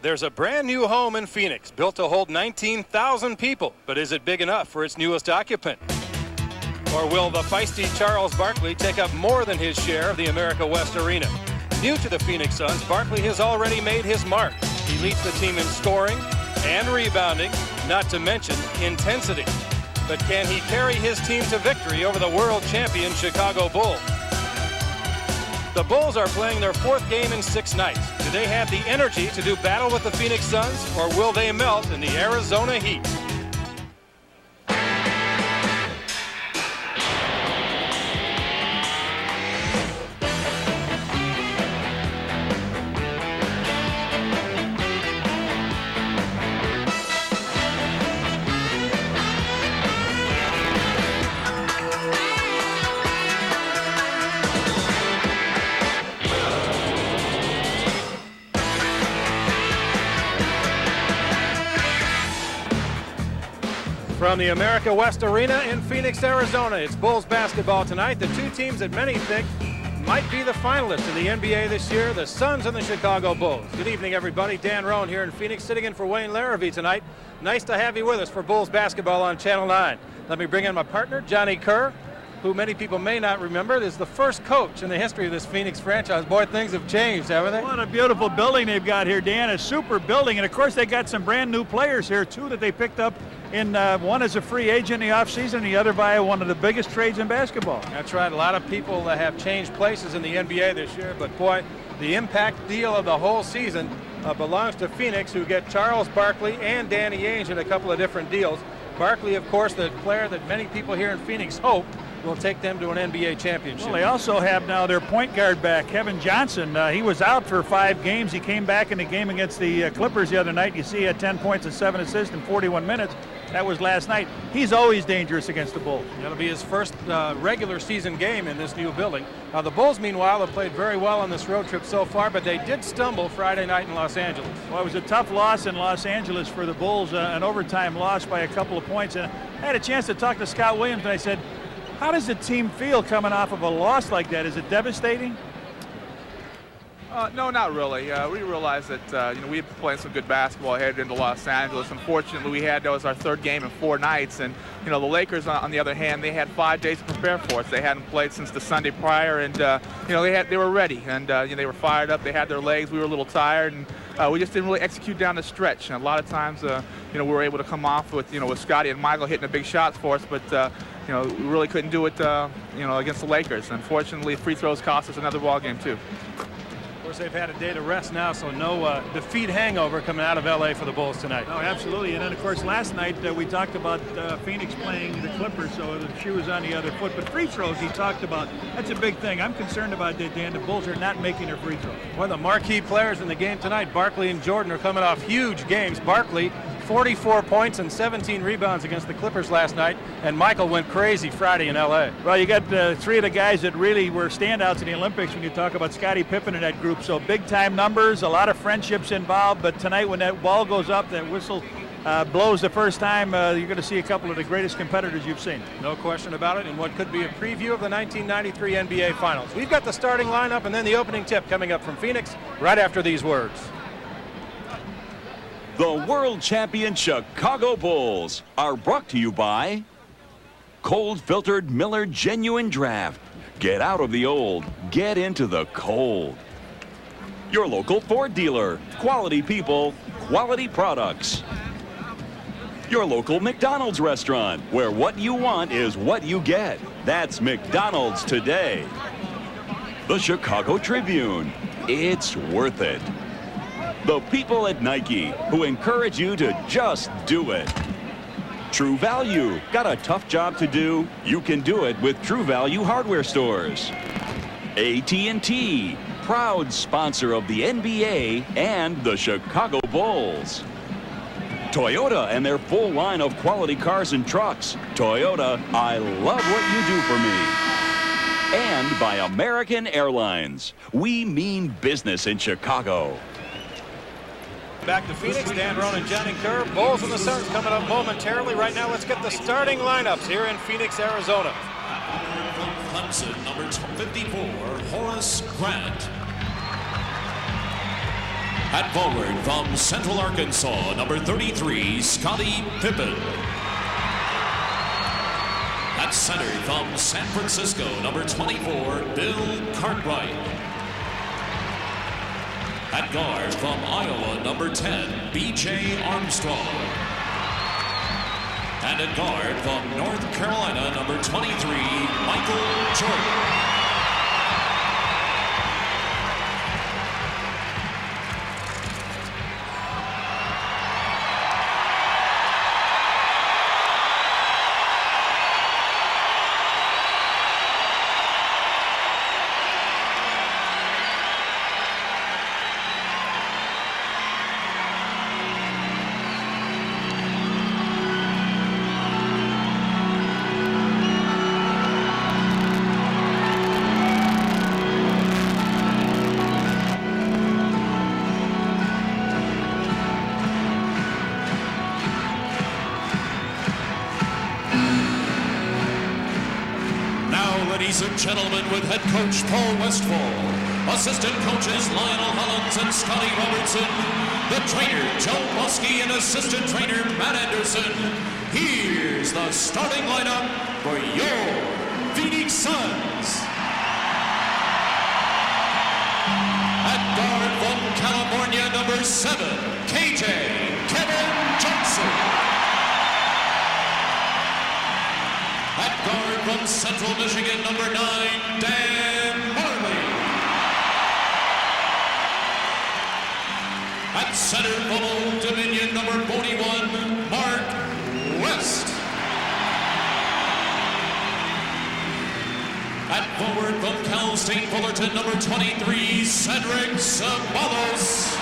There's a brand new home in Phoenix built to hold 19,000 people, but is it big enough for its newest occupant? Or will the feisty Charles Barkley take up more than his share of the America West Arena? New to the Phoenix Suns, Barkley has already made his mark. He leads the team in scoring and rebounding, not to mention intensity. But can he carry his team to victory over the world champion Chicago Bulls? The Bulls are playing their 4th game in 6 nights. Do they have the energy to do battle with the Phoenix Suns, or will they melt in the Arizona heat? From the America West Arena in Phoenix, Arizona, it's Bulls basketball tonight. The two teams that many think might be the finalists in the NBA this year, the Suns and the Chicago Bulls. Good evening, everybody. Dan Roan here in Phoenix, sitting in for Wayne Larrabee tonight. Nice to have you with us for Bulls basketball on Channel 9. Let me bring in my partner, Johnny Kerr, who many people may not remember is the first coach in the history of this Phoenix franchise. Boy, things have changed, haven't they? What a beautiful building they've got here, Dan. A super building. And, of course, they got some brand new players here, too, that they picked up. In one as a free agent in the offseason, the other via one of the biggest trades in basketball. That's right. A lot of people have changed places in the NBA this year, but boy, the impact deal of the whole season belongs to Phoenix, who get Charles Barkley and Danny Ainge in a couple of different deals. Barkley, of course, the player that many people here in Phoenix hope will take them to an NBA championship. Well, they also have now their point guard back, Kevin Johnson. He was out for 5 games. He came back in the game against the Clippers the other night. You see he had 10 points and 7 assists in 41 minutes. That was last night. He's always dangerous against the Bulls. That'll be his first regular season game in this new building. The Bulls, meanwhile, have played very well on this road trip so far, but they did stumble Friday night in Los Angeles. Well, it was a tough loss in Los Angeles for the Bulls, an overtime loss by a couple of points. And I had a chance to talk to Scott Williams, and I said, how does the team feel coming off of a loss like that? Is it devastating? No, not really. We realized that we had played some good basketball headed into Los Angeles. Unfortunately, that was our 3rd game in 4 nights, and the Lakers, on the other hand, they had 5 days to prepare for us. They hadn't played since the Sunday prior, and they were ready, and they were fired up. They had their legs. We were a little tired, and we just didn't really execute down the stretch. And a lot of times, we were able to come off with with Scottie and Michael hitting the big shots for us, but we really couldn't do it against the Lakers. Unfortunately, free throws cost us another ball game too. Of course, they've had a day to rest now, so no defeat hangover coming out of LA for the Bulls tonight. No, absolutely. And then, of course, last night we talked about Phoenix playing the Clippers, so the shoe was on the other foot. But free throws, he talked about, that's a big thing. I'm concerned about that, Dan. The Bulls are not making their free throws. One of the marquee players in the game tonight, Barkley and Jordan, are coming off huge games. Barkley, 44 points and 17 rebounds against the Clippers last night, and Michael went crazy Friday in LA. Well, you got 3 of the guys that really were standouts in the Olympics when you talk about Scottie Pippen in that group. So big-time numbers, a lot of friendships involved. But tonight, when that ball goes up, that whistle blows the first time, you're going to see a couple of the greatest competitors you've seen. No question about it, and what could be a preview of the 1993 NBA Finals. We've got the starting lineup and then the opening tip coming up from Phoenix right after these words. The world champion Chicago Bulls are brought to you by Cold Filtered Miller Genuine Draft. Get out of the old, get into the cold. Your local Ford dealer, quality people, quality products. Your local McDonald's restaurant, where what you want is what you get. That's McDonald's today. The Chicago Tribune, it's worth it. The people at Nike, who encourage you to just do it. True Value, got a tough job to do? You can do it with True Value hardware stores. AT&T, proud sponsor of the NBA and the Chicago Bulls. Toyota and their full line of quality cars and trucks. Toyota, I love what you do for me. And by American Airlines. We mean business in Chicago. Back to Phoenix, Dan Roan and Johnny Kerr. Bulls and the Suns coming up momentarily. Right now, let's get the starting lineups here in Phoenix, Arizona. From Clemson, number 54, Horace Grant. At forward from Central Arkansas, number 33, Scottie Pippen. At center from San Francisco, number 24, Bill Cartwright. At guard from Iowa, number 10, B.J. Armstrong. And at guard from North Carolina, number 23, Michael Jordan. Ladies and gentlemen, with head coach Paul Westphal, assistant coaches Lionel Hollins and Scotty Robertson, the trainer Joe Muskie and assistant trainer Matt Anderson, here's the starting lineup for your Phoenix Suns. At guard from California, number 7, KJ Kevin Johnson. At guard from Central Michigan, number 9, Dan Marley. At center from Old Dominion, number 41, Mark West. At forward from Cal State Fullerton, number 23, Cedric Sabalos.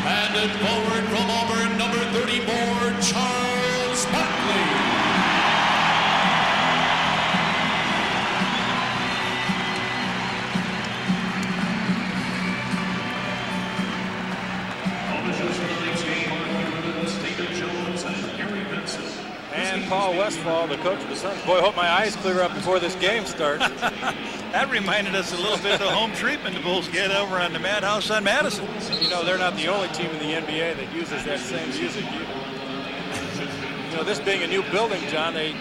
And at forward from Auburn, number 34, Charles Barkley. And Paul Westphal, the coach of the Suns. Boy, I hope my eyes clear up before this game starts. That reminded us a little bit of the home treatment the Bulls get over on the Madhouse on Madison. You know, they're not the only team in the NBA that uses that same music either. You know, this being a new building, John, they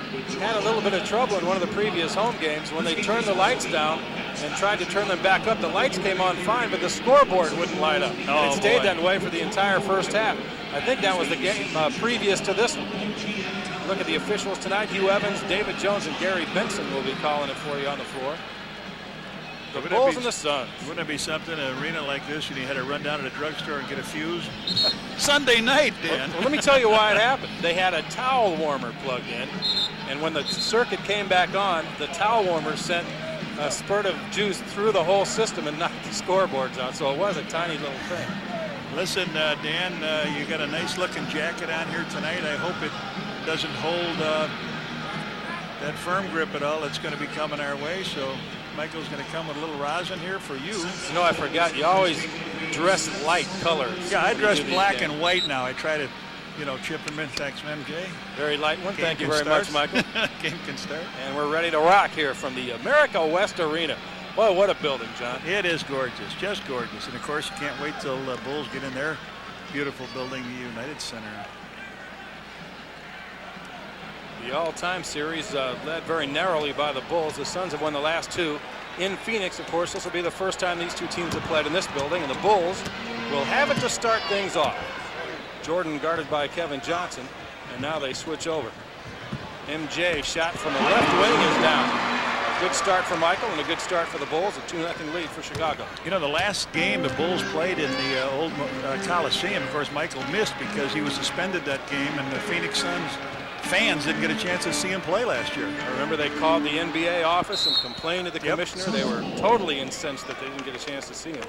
had a little bit of trouble in one of the previous home games when they turned the lights down and tried to turn them back up. The lights came on fine, but the scoreboard wouldn't light up. Oh, it stayed boy. that way for the entire first half. I think that was the game previous to this one. Look at the officials tonight. Hugh Evans, David Jones, and Gary Benson will be calling it for you on the floor. The Bulls and the Suns. Wouldn't it be something, an arena like this, and you had to run down to the drugstore and get a fuse? Sunday night, Dan. Well, let me tell you why it happened. They had a towel warmer plugged in, and when the circuit came back on, the towel warmer sent a spurt of juice through the whole system and knocked the scoreboards out, so it was a tiny little thing. Listen, Dan, you got a nice-looking jacket on here tonight. I hope it doesn't hold that firm grip at all. It's going to be coming our way, so Michael's going to come with a little rosin here for you. You know, I forgot, you always dress light colors. Yeah, I dress black and white now. I try to, you know, chip them in. Thanks, MJ. Very light one. Thank you very much, Michael. Game can start. And we're ready to rock here from the America West Arena. Boy, what a building, John. It is gorgeous, just gorgeous. And, of course, you can't wait till the Bulls get in their beautiful building, the United Center. The all-time series led very narrowly by the Bulls. The Suns have won the last two in Phoenix. Of course, this will be the first time these two teams have played in this building, and the Bulls will have it to start things off. Jordan guarded by Kevin Johnson, and now they switch over. MJ shot from the left wing is down. A good start for Michael and a good start for the Bulls. A 2-0 lead for Chicago. You know, the last game the Bulls played in the old Coliseum, of course, Michael missed because he was suspended that game, and the Phoenix Suns fans didn't get a chance to see him play last year. I remember they called the NBA office and complained to the commissioner. They were totally incensed that they didn't get a chance to see him.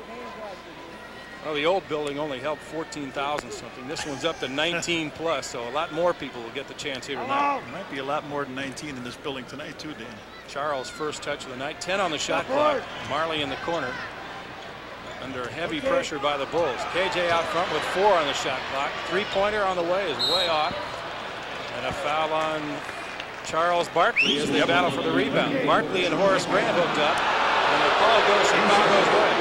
Well, the old building only held 14,000 something. This one's up to 19 plus, so a lot more people will get the chance here tonight. There might be a lot more than 19 in this building tonight too, Dan. Charles' first touch of the night. 10 on the shot clock. Marley in the corner under heavy pressure by the Bulls. KJ out front with 4 on the shot clock. Three-pointer on the way is way off. And a foul on Charles Barkley as they battle for the rebound. Barkley and Horace Grant hooked up, and the call goes Chicago's way.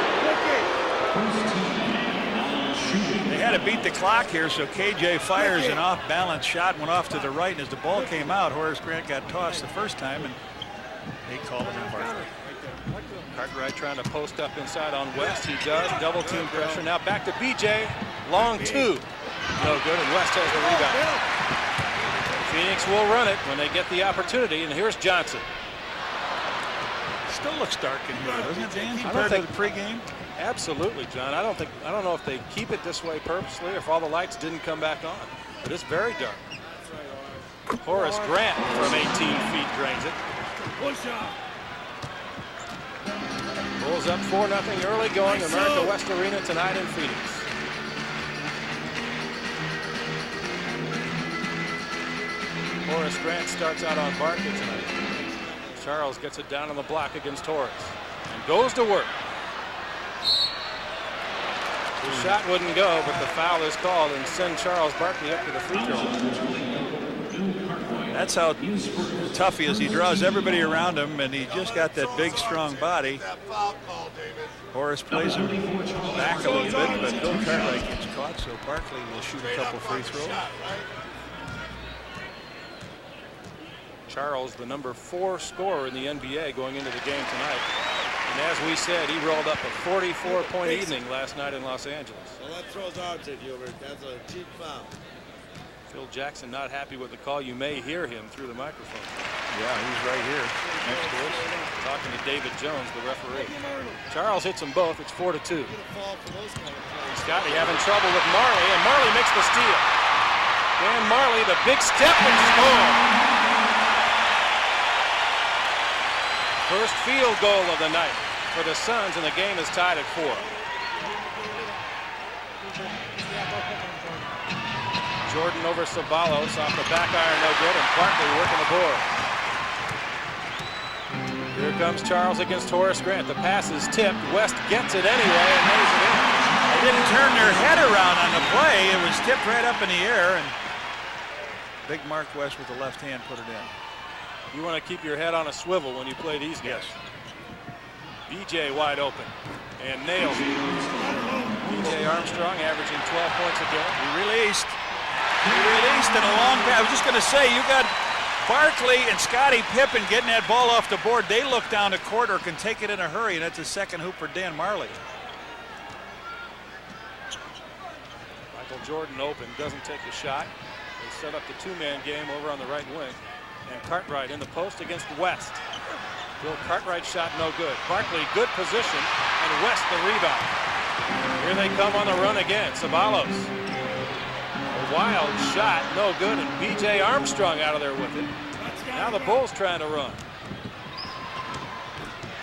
to beat the clock here, so KJ fires an off-balance shot, went off to the right, and as the ball came out, Horace Grant got tossed the first time, and they called him in Barkley. Cartwright trying to post up inside on West. He does. Double team pressure. Now back to BJ. Long two. No good, and West has the rebound. Phoenix will run it when they get the opportunity, and here's Johnson. Still looks dark in here, doesn't it, Dan? I don't think the pregame. Absolutely, John. I don't know if they keep it this way purposely or if all the lights didn't come back on. But it's very dark. Horace Grant from 18 feet drains it. Bulls up 4-0 early going. America West Arena tonight in Phoenix. Horace Grant starts out on Barkley tonight. Charles gets it down on the block against Horace and goes to work. The shot wouldn't go, but the foul is called and send Charles Barkley up to the free throw line. That's how tough he is. He draws everybody around him, and he just got that big, strong body. Horace plays him back a little bit, but Bill Cartwright gets caught, so Barkley will shoot a couple free throws. Charles, the number 4 scorer in the NBA going into the game tonight. And as we said, he rolled up a 44-point evening last night in Los Angeles. Well, that throws out to Gilbert. That's a cheap foul. Phil Jackson not happy with the call. You may hear him through the microphone. Yeah, he's right here next to us. Talking to David Jones, the referee. Charles hits them both. It's 4-2. Scottie having trouble with Marley, and Marley makes the steal. Dan Marley, the big step and score. First field goal of the night for the Suns, and the game is tied at 4. Jordan over Ceballos off the back iron, no good, and Barkley working the board. Here comes Charles against Horace Grant. The pass is tipped. West gets it anyway and lays it in. They didn't turn their head around on the play. It was tipped right up in the air, and big Mark West with the left hand put it in. You want to keep your head on a swivel when you play these guys. BJ wide open and nails it. BJ Armstrong averaging 12 points a game. He released in a long pass. I was just going to say, you got Barkley and Scottie Pippen getting that ball off the board. They look down the court or can take it in a hurry, and that's a second hoop for Dan Marley. Michael Jordan open, doesn't take the shot. They set up the 2-man game over on the right wing. And Cartwright in the post against West. Bill Cartwright shot no good. Barkley good position, and West the rebound. Here they come on the run again. Ceballos. A wild shot, no good, and B.J. Armstrong out of there with it. Now the Bulls trying to run.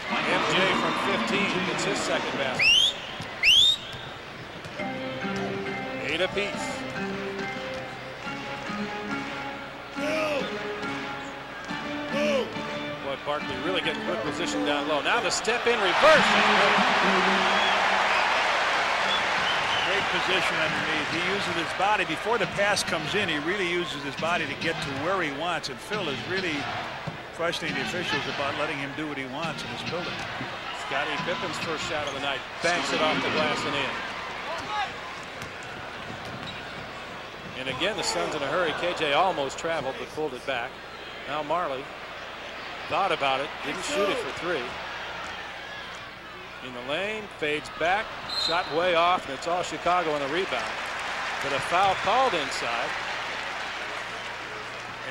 MJ from 15 gets his second basket. 8 apiece. Barkley really getting good position down low. Now the step in reverse. Great position underneath. He uses his body before the pass comes in. He really uses his body to get to where he wants. And Phil is really questioning the officials about letting him do what he wants in this building. Scottie Pippen's first shot of the night. Banks it off the glass and in. And again, the Suns in a hurry. KJ almost traveled but pulled it back. Now Marley. Thought about it, didn't shoot it for 3. In the lane, fades back, shot way off, and it's all Chicago on the rebound. But a foul called inside,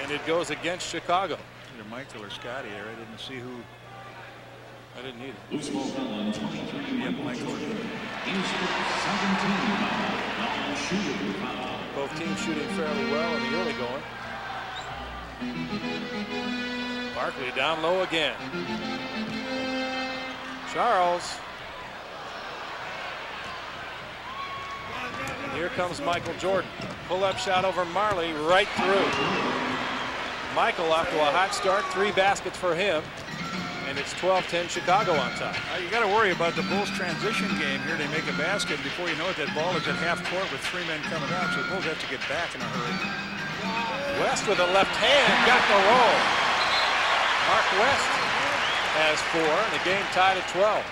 and it goes against Chicago. Either Michael or Scottie there. I didn't see who. I didn't either. Loose ball foul on 23. Yep, Michael. 17 foul. Both teams shooting fairly well in the early going. Barkley down low again. Charles. And here comes Michael Jordan. Pull-up shot over Marley right through. Michael off to a hot start. 3 baskets for him. And it's 12-10 Chicago on top. You got to worry about the Bulls transition game here. They make a basket. Before you know it, that ball is at half court with 3 men coming out. So the Bulls have to get back in a hurry. West with a left hand. Got the roll. Mark West has 4, and the game tied at 12.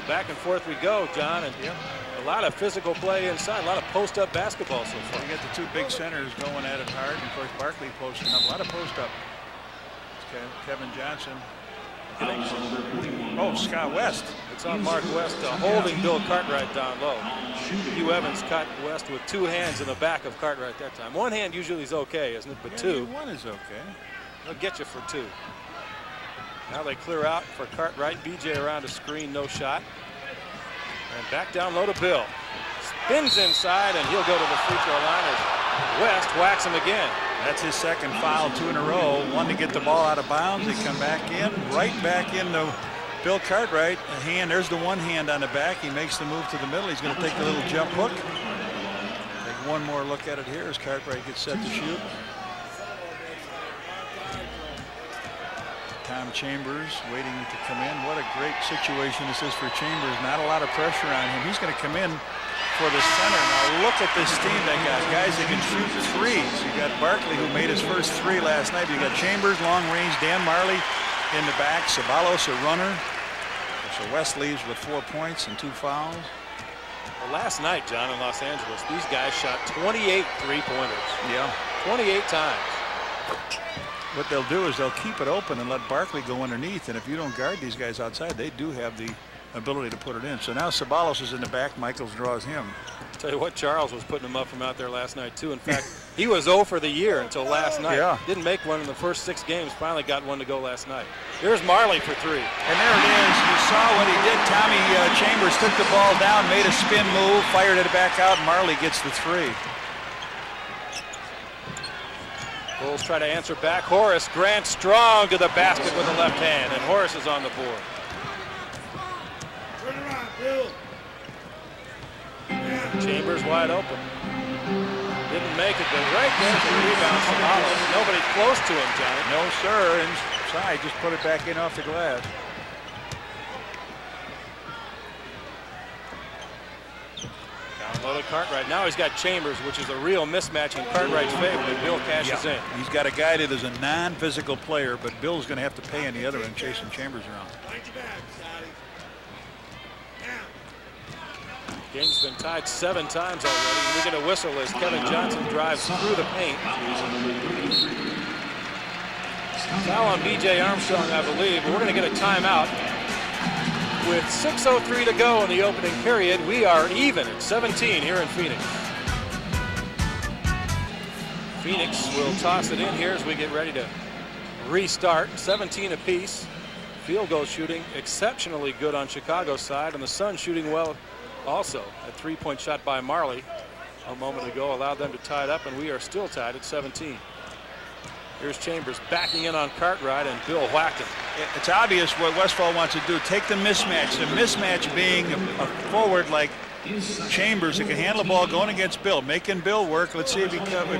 Back and forth we go, John, and the A lot of physical play inside, a lot of post-up basketball so far. You got the two big centers going at it hard, and of course Barkley posting up. A lot of post-up. Kevin Johnson. Oh, Scott West. It's on Mark West holding Bill Cartwright down low. Hugh Evans caught West with two hands in the back of Cartwright that time. One hand usually is okay, isn't it? But two. One is okay. They'll get you for two. Now they clear out for Cartwright. BJ around a screen, no shot. And back down low to Bill. Spins inside, and he'll go to the free throw line as West whacks him again. That's his second foul, 2 in a row. One to get the ball out of bounds. They come back in, right back into Bill Cartwright. A hand, there's the one hand on the back. He makes the move to the middle. He's going to take the little jump hook. Take one more look at it here as Cartwright gets set to shoot. Tom Chambers waiting to come in. What a great situation this is for Chambers. Not a lot of pressure on him. He's going to come in for the center. Now look at this team they got. Guys that can shoot threes. You got Barkley, who made his first three last night. You got Chambers, long range. Dan Marley in the back. Ceballos, a runner. So West leaves with 4 points and 2 fouls. Well, last night, John, in Los Angeles, these guys shot 28 three-pointers. Yeah. 28 times. What they'll do is they'll keep it open and let Barkley go underneath. And if you don't guard these guys outside, they do have the ability to put it in. So now Ceballos is in the back. Michaels draws him. Tell you what, Charles was putting him up from out there last night, too. In fact, he was 0 for the year until last night. Yeah. Didn't make one in the first 6 games. Finally got one to go last night. Here's Marley for 3. And there it is. You saw what he did. Tommy Chambers took the ball down, made a spin move, fired it back out. Marley gets the 3. Bulls try to answer back. Horace Grant strong to the basket with the left hand, and Horace is on the board. Turn around, Bill. Chambers wide open. Didn't make it, but right there's the rebound from Hollis. Nobody close to him, Johnny. No, sir. Inside, just put it back in off the glass. Down low to Cartwright. Now he's got Chambers, which is a real mismatch in Cartwright's favor, but Bill cashes in. He's got a guy that is a non-physical player, but Bill's going to have to pay on the other end, chasing Chambers around. Game's been tied 7 times already. We get a whistle as Kevin Johnson drives through the paint. Foul on B.J. Armstrong, I believe. We're going to get a timeout. With 6:03 to go in the opening period, we are even at 17 here in Phoenix. Phoenix will toss it in here as we get ready to restart. 17 apiece. Field goal shooting exceptionally good on Chicago's side, and the Suns shooting well also. A 3-point shot by Marley a moment ago allowed them to tie it up, and we are still tied at 17. Here's Chambers backing in on Cartwright, and Bill whacked him. It's obvious what Westfall wants to do. Take the mismatch. The mismatch being a forward like Chambers that can handle the ball going against Bill, making Bill work. Let's see if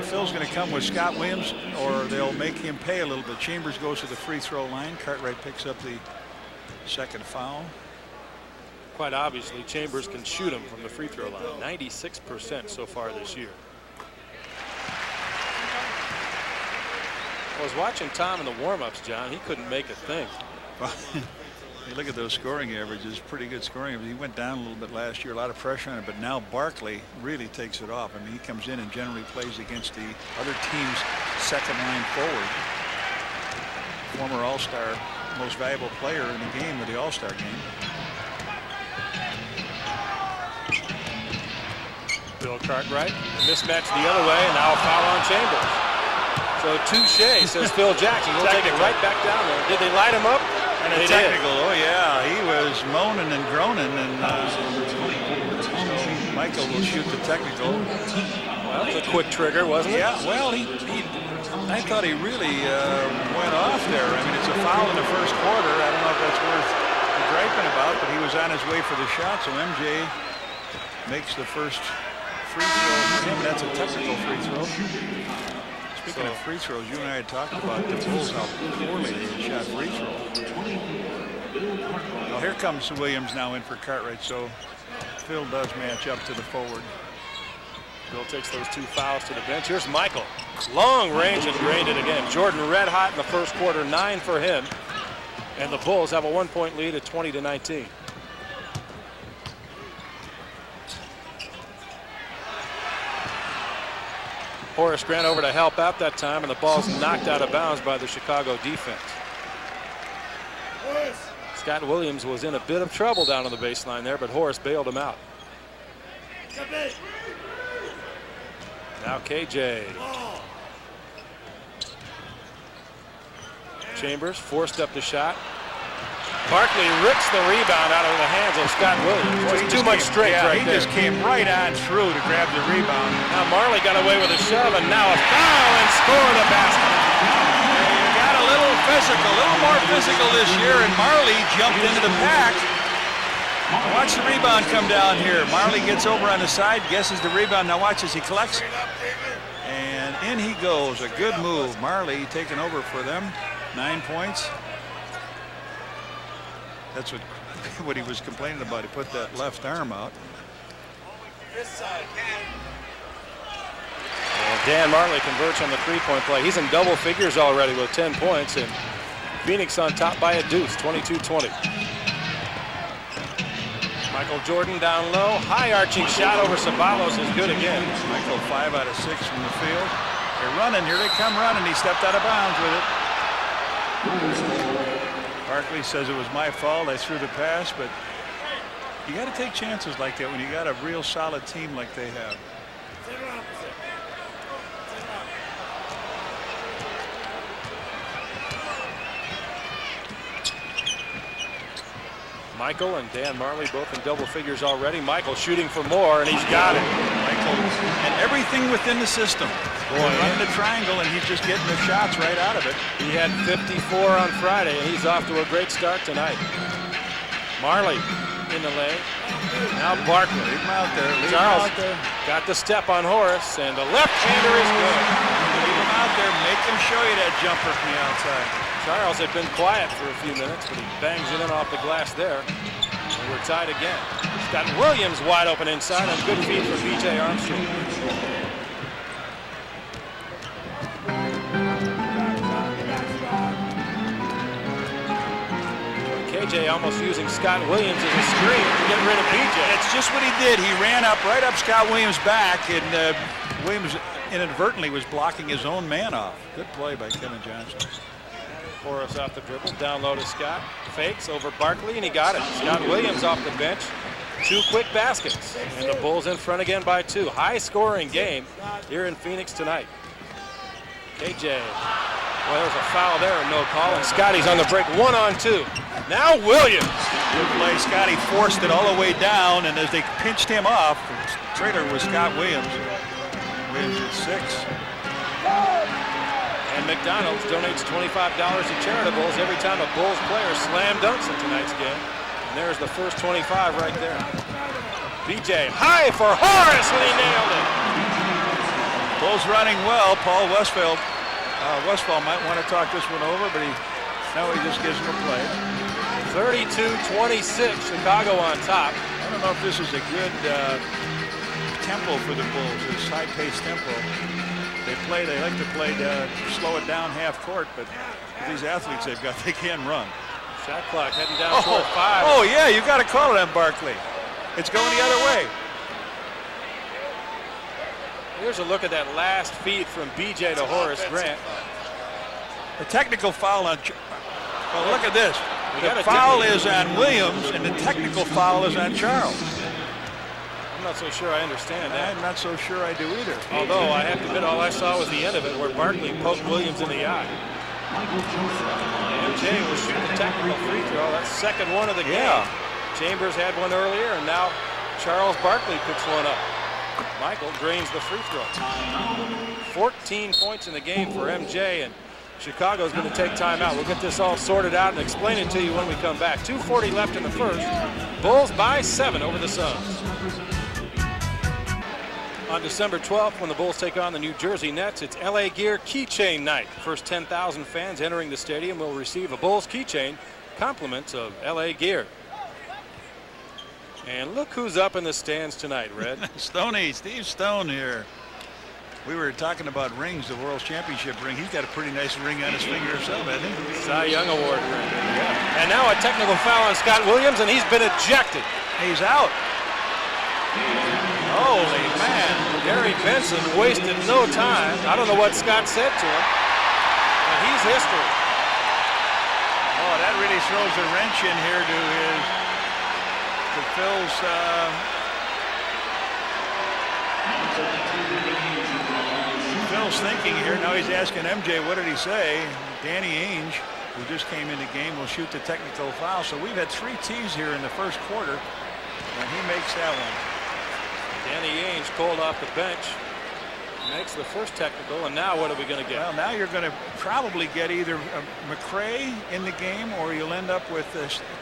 Phil's going to come with Scott Williams, or they'll make him pay a little bit. Chambers goes to the free throw line. Cartwright picks up the second foul. Quite obviously, Chambers can shoot him from the free throw line. 96% so far this year. I was watching Tom in the warm-ups, John. He couldn't make a thing. You look at those scoring averages, pretty good scoring. He went down a little bit last year, a lot of pressure on it, but now Barkley really takes it off. I mean, he comes in and generally plays against the other team's second line forward. Former All-Star, most valuable player in the game, of the All-Star game. Bill Cartwright, mismatch the other way, and now a foul on Chambers. So touche, says Phil Jackson. We'll take it right back down there. Did they light him up? And a technical. Oh yeah, he was moaning and groaning, and Michael will shoot the technical. Well, that was a quick trigger, wasn't it? Yeah. Well, I thought he really went off there. I mean, it's a foul in the first quarter. I don't know if that's worth griping about, but he was on his way for the shot. So MJ makes the first free throw. That's a technical free throw. Speaking of free throws, you and I had talked about the Bulls, how poorly they shot free throws. Well, here comes Williams now in for Cartwright, so Phil does match up to the forward. Bill takes those 2 fouls to the bench. Here's Michael. Long range and drained it again. Jordan red hot in the first quarter, 9 for him. And the Bulls have a 1-point lead at 20-19. Horace Grant over to help out that time, and the ball's knocked out of bounds by the Chicago defense. Scott Williams was in a bit of trouble down on the baseline there, but Horace bailed him out. Now KJ. Chambers forced up the shot. Barkley rips the rebound out of the hands of Scott Williams. Well, too much strength right there. He just came right on through to grab the rebound. Now Marley got away with a shove, and now a foul and score the basket. You got a little physical, a little more physical this year, and Marley jumped into the pack. Watch the rebound come down here. Marley gets over on the side, guesses the rebound. Now watch as he collects. And in he goes. A good move. Marley taking over for them. 9 points. That's what he was complaining about. He put that left arm out. And Dan Marley converts on the three-point play. He's in double figures already with 10 points, and Phoenix on top by a deuce, 22-20. Michael Jordan down low. High arching shot over Ceballos is good again. Michael 5 out of 6 from the field. They're running. Here they come running. He stepped out of bounds with it. Barkley says it was my fault. I threw the pass, but you got to take chances like that when you got a real solid team like they have. Michael and Dan Marley both in double figures already. Michael shooting for more, and he's got it. Michael and everything within the system. Boy, running the triangle, and he's just getting the shots right out of it. He had 54 on Friday, and he's off to a great start tonight. Marley in the lane. Now Barkley. Leave him out there. Charles got the step on Horace, and the left-hander is good. Leave him out there. Make him show you that jumper from the outside. Charles had been quiet for a few minutes, but he bangs it in off the glass there. And we're tied again. Scott Williams wide open inside on good feed for B.J. Armstrong. KJ almost using Scott Williams as a screen to get rid of B.J. That's just what he did. He ran up right up Scott Williams' back, and Williams inadvertently was blocking his own man off. Good play by Kevin Johnson. Horace off the dribble, down low to Scott. Fakes over Barkley, and he got it. Scott Williams off the bench. 2 quick baskets. And the Bulls in front again by 2. High-scoring game here in Phoenix tonight. KJ. Well, there's a foul there and no call. And Scotty's on the break, 1-on-2. Now Williams. Good play. Scotty forced it all the way down, and as they pinched him off, the trailer was Scott Williams. Williams at 6. And McDonald's donates $25 to charitables every time a Bulls player slam dunks in tonight's game. And there's the first 25 right there. BJ high for Horace, and he nailed it. Bulls running well. Paul Westphal might want to talk this one over, but now he just gives him a play. 32-26, Chicago on top. I don't know if this is a good tempo for the Bulls, this high-paced tempo. They like to play to slow it down half court, but with these athletes they've got, they can run. Shot clock heading down toward 5. Oh yeah, you got to call it on Barkley. It's going the other way. Here's a look at that last feed from BJ to Horace Grant. The technical foul on. Well, look at this. The foul is on Williams, and the technical foul is on Charles. I'm not so sure I understand that. I'm not so sure I do either. Although I have to admit, all I saw was the end of it where Barkley poked Williams in the eye. MJ was shooting a technical free throw. That's second one of the game. Yeah. Chambers had one earlier, and now Charles Barkley picks one up. Michael drains the free throw. 14 points in the game for MJ, and Chicago's going to take timeout. We'll get this all sorted out and explain it to you when we come back. 2:40 left in the first. Bulls by 7 over the Suns. On December 12th, when the Bulls take on the New Jersey Nets, it's LA Gear Keychain Night. First 10,000 fans entering the stadium will receive a Bulls keychain, compliments of LA Gear. And look who's up in the stands tonight, Red. Steve Stone here. We were talking about rings, the World Championship ring. He's got a pretty nice ring on his finger himself, hasn't he? Cy Young Award ring. Yeah. And now a technical foul on Scott Williams, and he's been ejected. He's out. Holy man. Gary Benson wasted no time. I don't know what Scott said to him, but he's history. Oh, that really throws a wrench in here to Phil's. Phil's thinking here. Now he's asking MJ, what did he say? Danny Ainge, who just came in the game, will shoot the technical foul. So we've had 3 tees here in the first quarter, and he makes that one. Danny Ainge pulled off the bench, makes the first technical, and now what are we going to get? Well, now you're going to probably get either McRae in the game, or you'll end up with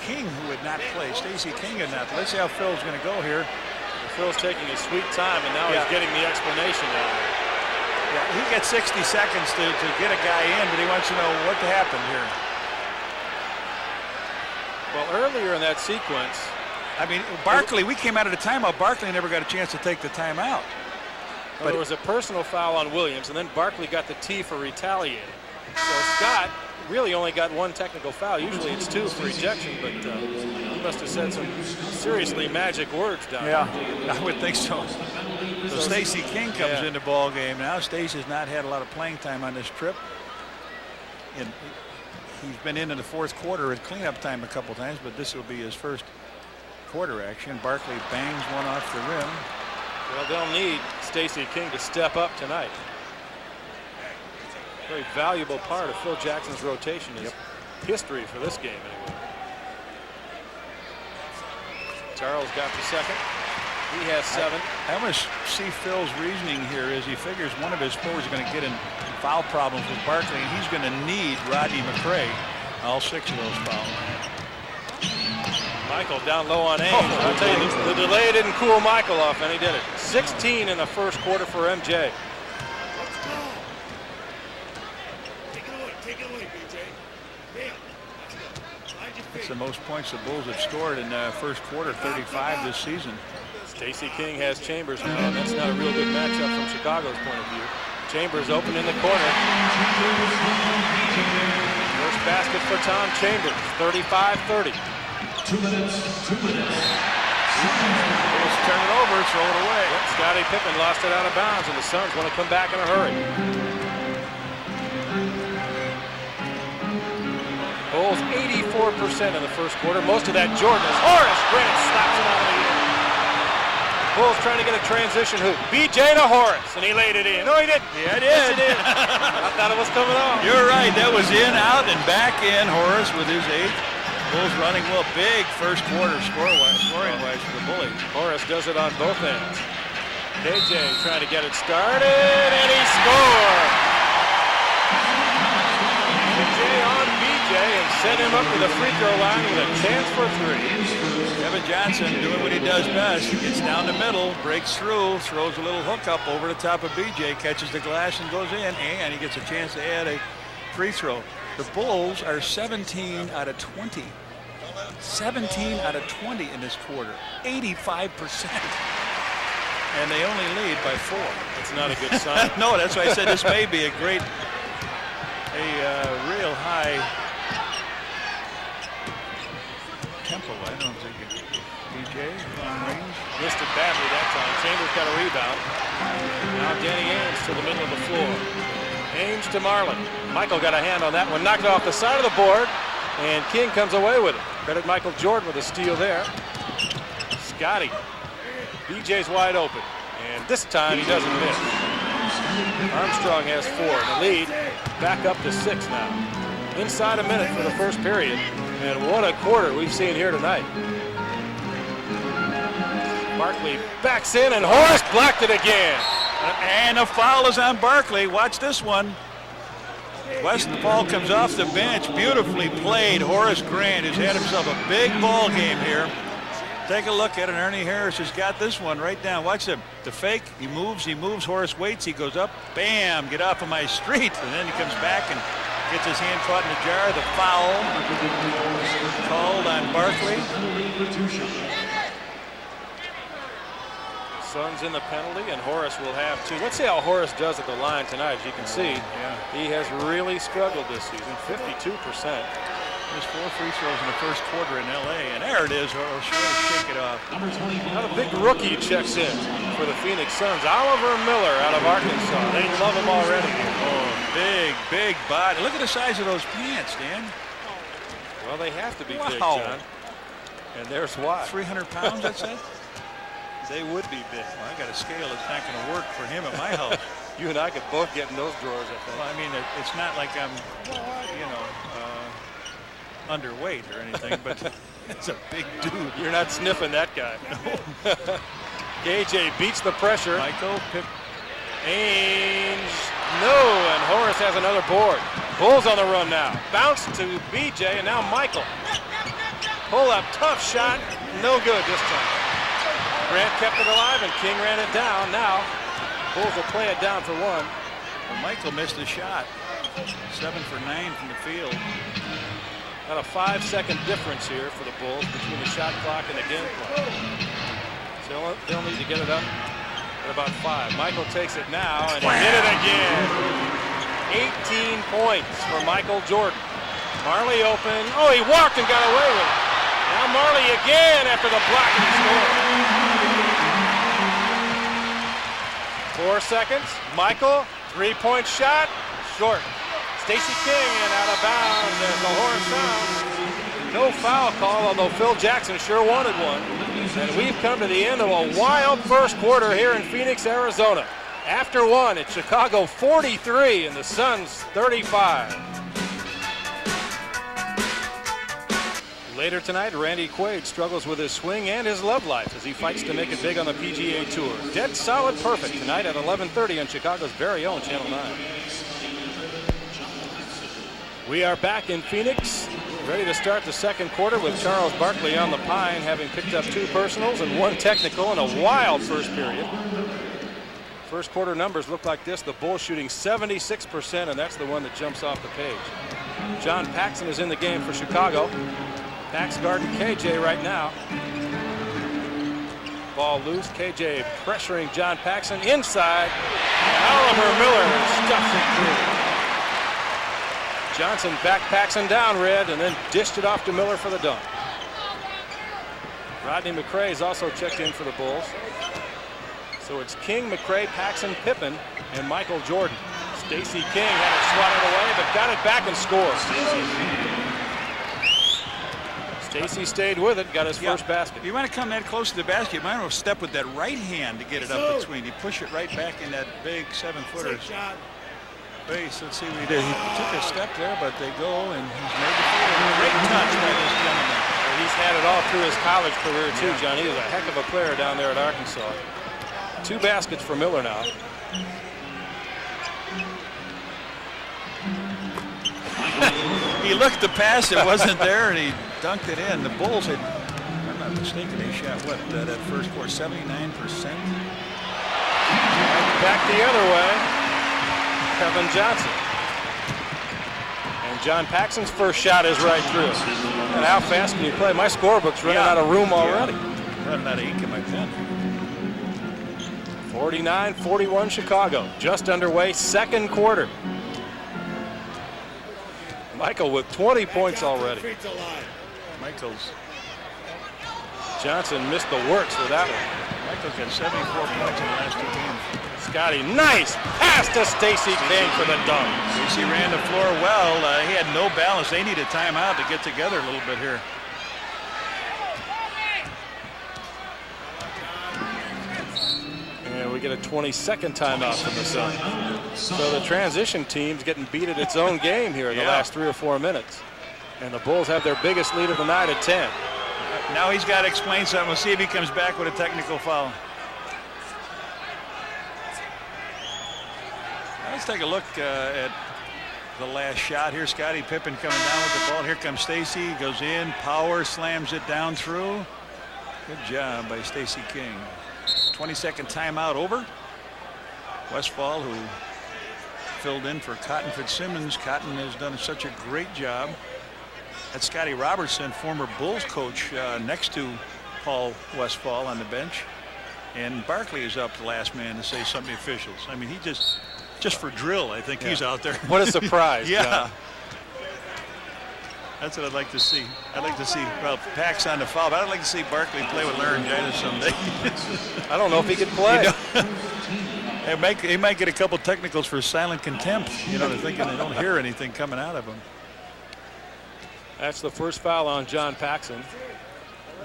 King, who would not play. Stacey King would not play. Let's see how Phil's going to go here. Phil's taking his sweet time, and now he's getting the explanation out. Yeah, he gets 60 seconds to get a guy in, but he wants to know what happened here. Well, earlier in that sequence, I mean, Barkley, we came out of the timeout. Barkley never got a chance to take the timeout. Well, there was a personal foul on Williams, and then Barkley got the tee for retaliating. So Scott really only got 1 technical foul. Usually it's 2 for ejection, but he must have said some seriously magic words down there. Yeah, I would think so. So Stacey King comes in the ball game now. Stacey's not had a lot of playing time on this trip. And he's been in the fourth quarter at cleanup time a couple times, but this will be his first quarter action. Barkley bangs one off the rim. Well, they'll need Stacey King to step up tonight. Very valuable part of Phil Jackson's rotation is history for this game anyway. Charles got the second. He has 7. I almost see Phil's reasoning here is he figures one of his forwards is going to get in foul problems with Barkley, and he's going to need Rodney McRae. All 6 of those fouls. Michael down low on Ainge. I'll tell you, the delay didn't cool Michael off, and he did it. 16 in the first quarter for MJ. It's the most points the Bulls have scored in the first quarter, 35 this season. Stacey King has Chambers now, and that's not a real good matchup from Chicago's point of view. Chambers open in the corner. First basket for Tom Chambers, 35-30. 2 minutes. Bulls turn it over, throw it away. Yep, Scottie Pippen lost it out of bounds, and the Suns want to come back in a hurry. Bulls 84% in the first quarter. Most of that Jordan as Horace Grant slaps it out of the air. Bulls trying to get a transition hoop. BJ to Horace, and he laid it in. No, he didn't. Yeah, it is. Yes, it is. I thought it was coming off. You're right. That was in, out, and back in. Horace with his 8. Bulls running well. Big first quarter scoring-wise for the Bullies. Horace does it on both ends. KJ trying to get it started, and he scored. KJ on BJ and set him up to the free throw line with a chance for 3. Kevin Johnson doing what he does best. He gets down the middle, breaks through, throws a little hook up over the top of BJ, catches the glass and goes in, and he gets a chance to add a free throw. The Bulls are 17 out of 20. 17 out of 20 in this quarter. 85%. And they only lead by 4. That's not a good sign. No, that's why I said this may be a real high tempo. I don't think BJ on range. Missed it badly that time. Chambers got a rebound. Now Danny Ainge to the middle of the floor. Ainge to Marley. Michael got a hand on that one. Knocked it off the side of the board. And King comes away with it. Credit Michael Jordan with a steal there. Scottie. BJ's wide open. And this time he doesn't miss. Armstrong has 4. The lead back up to 6 now. Inside a minute for the first period. And what a quarter we've seen here tonight. Barkley backs in, and Horace blocked it again. And a foul is on Barkley. Watch this one. Westfall comes off the bench. Beautifully played. Horace Grant has had himself a big ball game here. Take a look at it. Ernie Harris has got this one right down. Watch him. The fake. He moves. Horace waits. He goes up. Bam. Get off of my street. And then he comes back and gets his hand caught in the jar. The foul called on Barkley. Suns in the penalty, and Horace will have 2. Let's see how Horace does at the line tonight. As you can see, he has really struggled this season. 52%. There's 4 free throws in the first quarter in L.A. And there it is. Or shake it off. Now the big rookie checks in for the Phoenix Suns. Oliver Miller out of Arkansas. They love him already. Oh, big body. Look at the size of those pants, Dan. Well, they have to be big, John. And there's why. 300 pounds, that's it? They would be big. Well, I got a scale that's not going to work for him at my house. You and I could both get in those drawers, I think. Well, I mean, it's not like I'm, underweight or anything, but it's a big dude. You're not sniffing that guy. No. KJ beats the pressure. Michael Pippen. Ainge, no, and Horace has another board. Bulls on the run now. Bounce to BJ, and now Michael. Pull up, tough shot, no good this time. Grant kept it alive, and King ran it down. Now, Bulls will play it down for 1. Well, Michael missed a shot. 7 for 9 from the field. About a 5-second difference here for the Bulls between the shot clock and the game clock. So they'll need to get it up at about 5. Michael takes it now, and he hit it again. 18 points for Michael Jordan. Marley open. Oh, he walked and got away with it. Now Marley again after the block and score. 4 seconds. Michael, 3-point shot, short. Stacey King and out of bounds as the horn sounds. No foul call, although Phil Jackson sure wanted one. And we've come to the end of a wild first quarter here in Phoenix, Arizona. After 1, it's Chicago 43 and the Suns 35. Later tonight, Randy Quaid struggles with his swing and his love life as he fights to make it big on the PGA Tour. Dead Solid Perfect tonight at 11:30 on Chicago's very own Channel 9. We are back in Phoenix, ready to start the second quarter with Charles Barkley on the pine, having picked up 2 personals and 1 technical in a wild first period. First quarter numbers look like this. The Bulls shooting 76%, and that's the one that jumps off the page. John Paxson is in the game for Chicago. Pax guarding KJ right now. Ball loose. KJ pressuring John Paxson inside. Oliver Miller stuffs it through. Johnson backed Paxson down, Red, and then dished it off to Miller for the dunk. Rodney McRae is also checked in for the Bulls. So it's King, McRae, Paxson, Pippen, and Michael Jordan. Stacey King had it swatted away, but got it back and scored. Stacey stayed with it, got his first basket. If you want to come that close to the basket, you might as well step with that right hand to get it up between. You push it right back in that big 7-footer. Base. Let's see what he did. He took a step there, but they go, and he's made the field. Great touch by this gentleman. He's had it all through his college career, too, John. He was a heck of a player down there at Arkansas. 2 baskets for Miller now. He looked the pass, it wasn't there, and he dunked it in. The Bulls had, if I'm not mistaken, they shot, what, that first quarter, 79%? Back the other way. Kevin Johnson. And John Paxson's first shot is right through. And how fast can you play? My scorebook's running out of room already. Running out of ink in my pen. 49-41 Chicago. Just underway, second quarter. Michael with 20 points already. Michael's. Johnson missed the works with that one. Michael's got 74 points in the last 2 games. Scottie, nice pass to Stacey King for the dunk. Stacey ran the floor well. He had no balance. They need a timeout to get together a little bit here. And we get a 22nd timeout from the Suns. So the transition team's getting beat at its own game here in the last 3 or 4 minutes. And the Bulls have their biggest lead of the night at 10. Now he's got to explain something. We'll see if he comes back with a technical foul. Let's take a look at the last shot here. Scottie Pippen coming down with the ball. Here comes Stacey. Goes in. Power slams it down through. Good job by Stacey King. 22nd timeout over. Westfall, who filled in for Cotton Fitzsimmons. Cotton has done such a great job. That's Scotty Robertson, former Bulls coach, next to Paul Westfall on the bench. And Barkley is up, the last man to say something to officials. I mean, he just for drill, I think he's out there. What a surprise. Yeah. John. That's what I'd like to see. I'd like to see, well, Pax on the foul, but I'd like to see Barkley play with laryngitis someday. I don't know if he could play. He might get a couple technicals for silent contempt. You know, they're thinking they don't hear anything coming out of him. That's the first foul on John Paxson.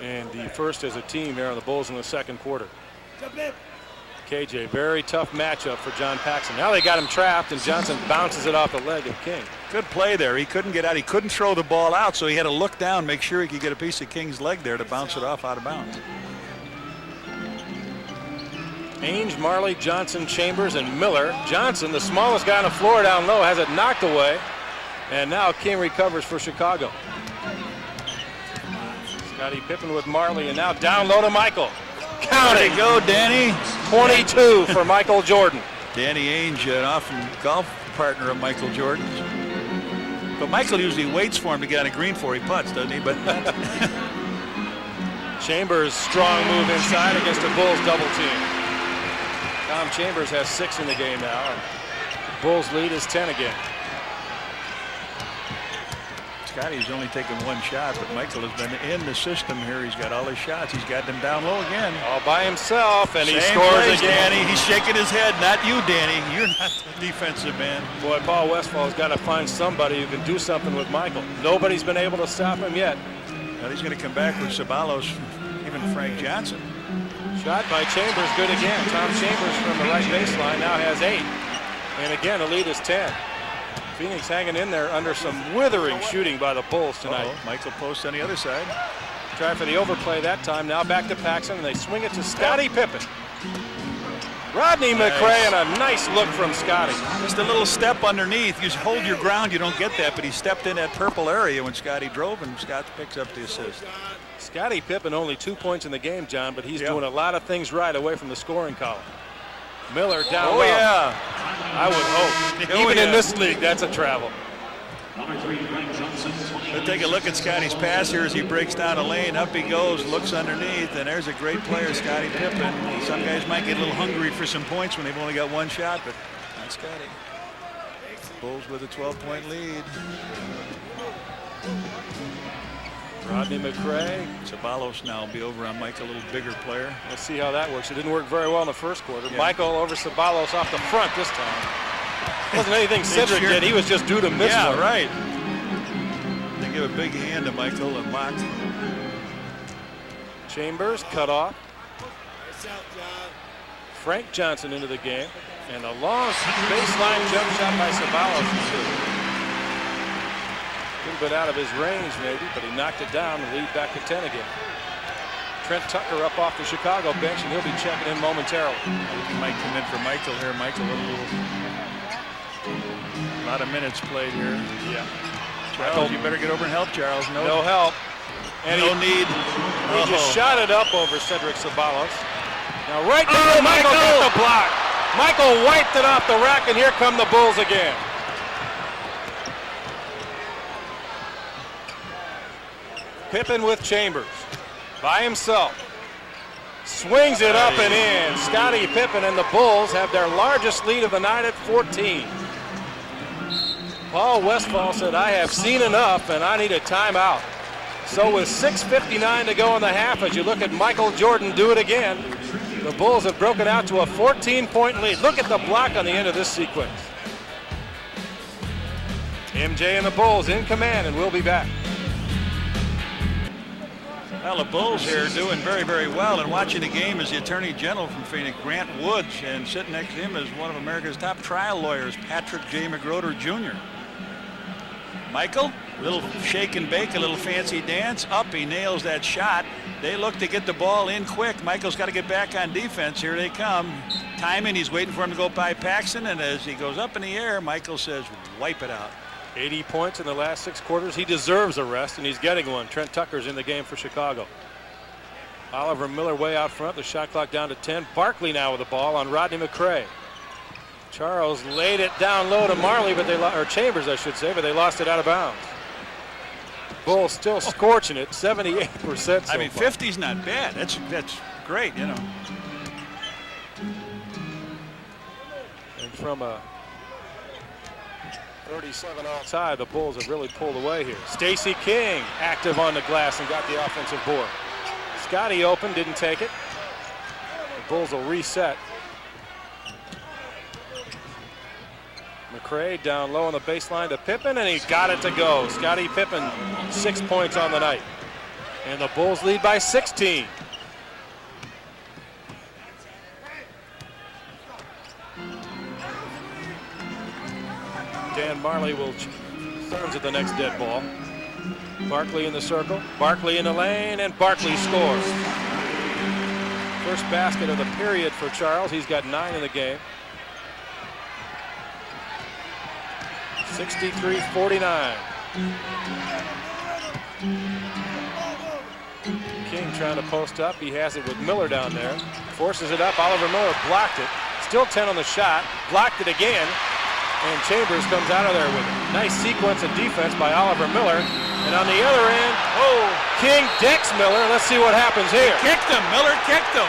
And the first as a team there on the Bulls in the second quarter. KJ, very tough matchup for John Paxson. Now they got him trapped, and Johnson bounces it off the leg of King. Good play there. He couldn't get out. He couldn't throw the ball out, so he had to look down, make sure he could get a piece of King's leg there to bounce it off out of bounds. Ainge, Marley, Johnson, Chambers, and Miller. Johnson, the smallest guy on the floor down low, has it knocked away. And now King recovers for Chicago. Scottie Pippen with Marley, and now down low to Michael. Count it. Go, Danny. 22 for Michael Jordan. Danny Ainge, an often golf partner of Michael Jordan's. But Michael usually waits for him to get on a green before he putts, doesn't he? But Chambers, strong move inside against the Bulls double team. Tom Chambers has 6 in the game now. And Bulls lead is 10 again. Scottie's only taken 1 shot, but Michael has been in the system here. He's got all his shots. He's got them down low again. All by himself, and he Same scores place, again. Danny. He's shaking his head. Not you, Danny. You're not the defensive man. Boy, Paul Westfall's got to find somebody who can do something with Michael. Nobody's been able to stop him yet. Well, he's going to come back with Ceballos, even Frank Johnson. Shot by Chambers, good again. Tom Chambers from the right baseline now has 8. And again, the lead is 10. Phoenix hanging in there under some withering shooting by the Bulls tonight. Michael post on the other side. Try for the overplay that time. Now back to Paxson, and they swing it to Scottie Pippen. Rodney McRae, and a nice look from Scottie. Just a little step underneath. You hold your ground, you don't get that, but he stepped in that purple area when Scottie drove, and Scott picks up the assist. Scottie Pippen only 2 points in the game, John, but he's doing a lot of things right away from the scoring column. Miller down low. Yeah. I would hope. Even in this league, that's a travel. But take a look at Scottie's pass here as he breaks down a lane. Up he goes, looks underneath, and there's a great player, Scottie Pippen. Some guys might get a little hungry for some points when they've only got 1 shot, but not Scottie. Bulls with a 12-point lead. Rodney McRae. Ceballos now will be over on Mike, a little bigger player. Let's see how that works. It didn't work very well in the first quarter. Yeah. Michael over Ceballos off the front this time. Wasn't anything Cedric did. He was just due to miss one. Yeah, right. They give a big hand to Michael and blocked. Chambers cut off. Frank Johnson into the game. And a long baseline jump shot by Ceballos. A little bit out of his range maybe, but he knocked it down and lead back to 10 again. Trent Tucker up off the Chicago bench, and he'll be checking in momentarily. He might come in for Michael here. Michael, a lot of minutes played here. Yeah. Charles, you better get over and help Charles. No help. And no need. He just shot it up over Cedric Ceballos. Now right there, Michael got the block. Michael wiped it off the rack, and here come the Bulls again. Pippen with Chambers by himself. Swings it up and in. Scottie Pippen and the Bulls have their largest lead of the night at 14. Paul Westfall said, I have seen enough and I need a timeout. So with 6:59 to go in the half, as you look at Michael Jordan do it again, the Bulls have broken out to a 14-point lead. Look at the block on the end of this sequence. MJ and the Bulls in command, and we'll be back. Well, the Bulls here are doing very, very well, and watching the game is the Attorney General from Phoenix, Grant Woods, and sitting next to him is one of America's top trial lawyers, Patrick J. McGroder Jr. Michael, a little shake and bake, a little fancy dance. Up, he nails that shot. They look to get the ball in quick. Michael's got to get back on defense. Here they come. Timing, he's waiting for him to go by Paxson, and as he goes up in the air, Michael says, wipe it out. 80 points in the last 6 quarters. He deserves a rest, and he's getting one. Trent Tucker's in the game for Chicago. Oliver Miller way out front. The shot clock down to 10. Barkley now with the ball on Rodney McRae. Charles laid it down low to Marley, but or Chambers, I should say, but they lost it out of bounds. Bulls still scorching it, 78% so I mean, far. 50's not bad. That's great, you know. And from a 37 all tied. The Bulls have really pulled away here. Stacey King active on the glass and got the offensive board. Scottie open, didn't take it. The Bulls will reset. McRae down low on the baseline to Pippen, and he got it to go. Scottie Pippen, 6 points on the night. And the Bulls lead by 16. Dan Marley will turns at the next dead ball. Barkley in the circle, Barkley in the lane, and Barkley scores. First basket of the period for Charles. He's got 9 in the game. 63-49. King trying to post up. He has it with Miller down there. Forces it up. Oliver Miller blocked it. Still 10 on the shot. Blocked it again. And Chambers comes out of there with it. Nice sequence of defense by Oliver Miller. And on the other end, King decks Miller. Let's see what happens here. Kicked him. Miller kicked him.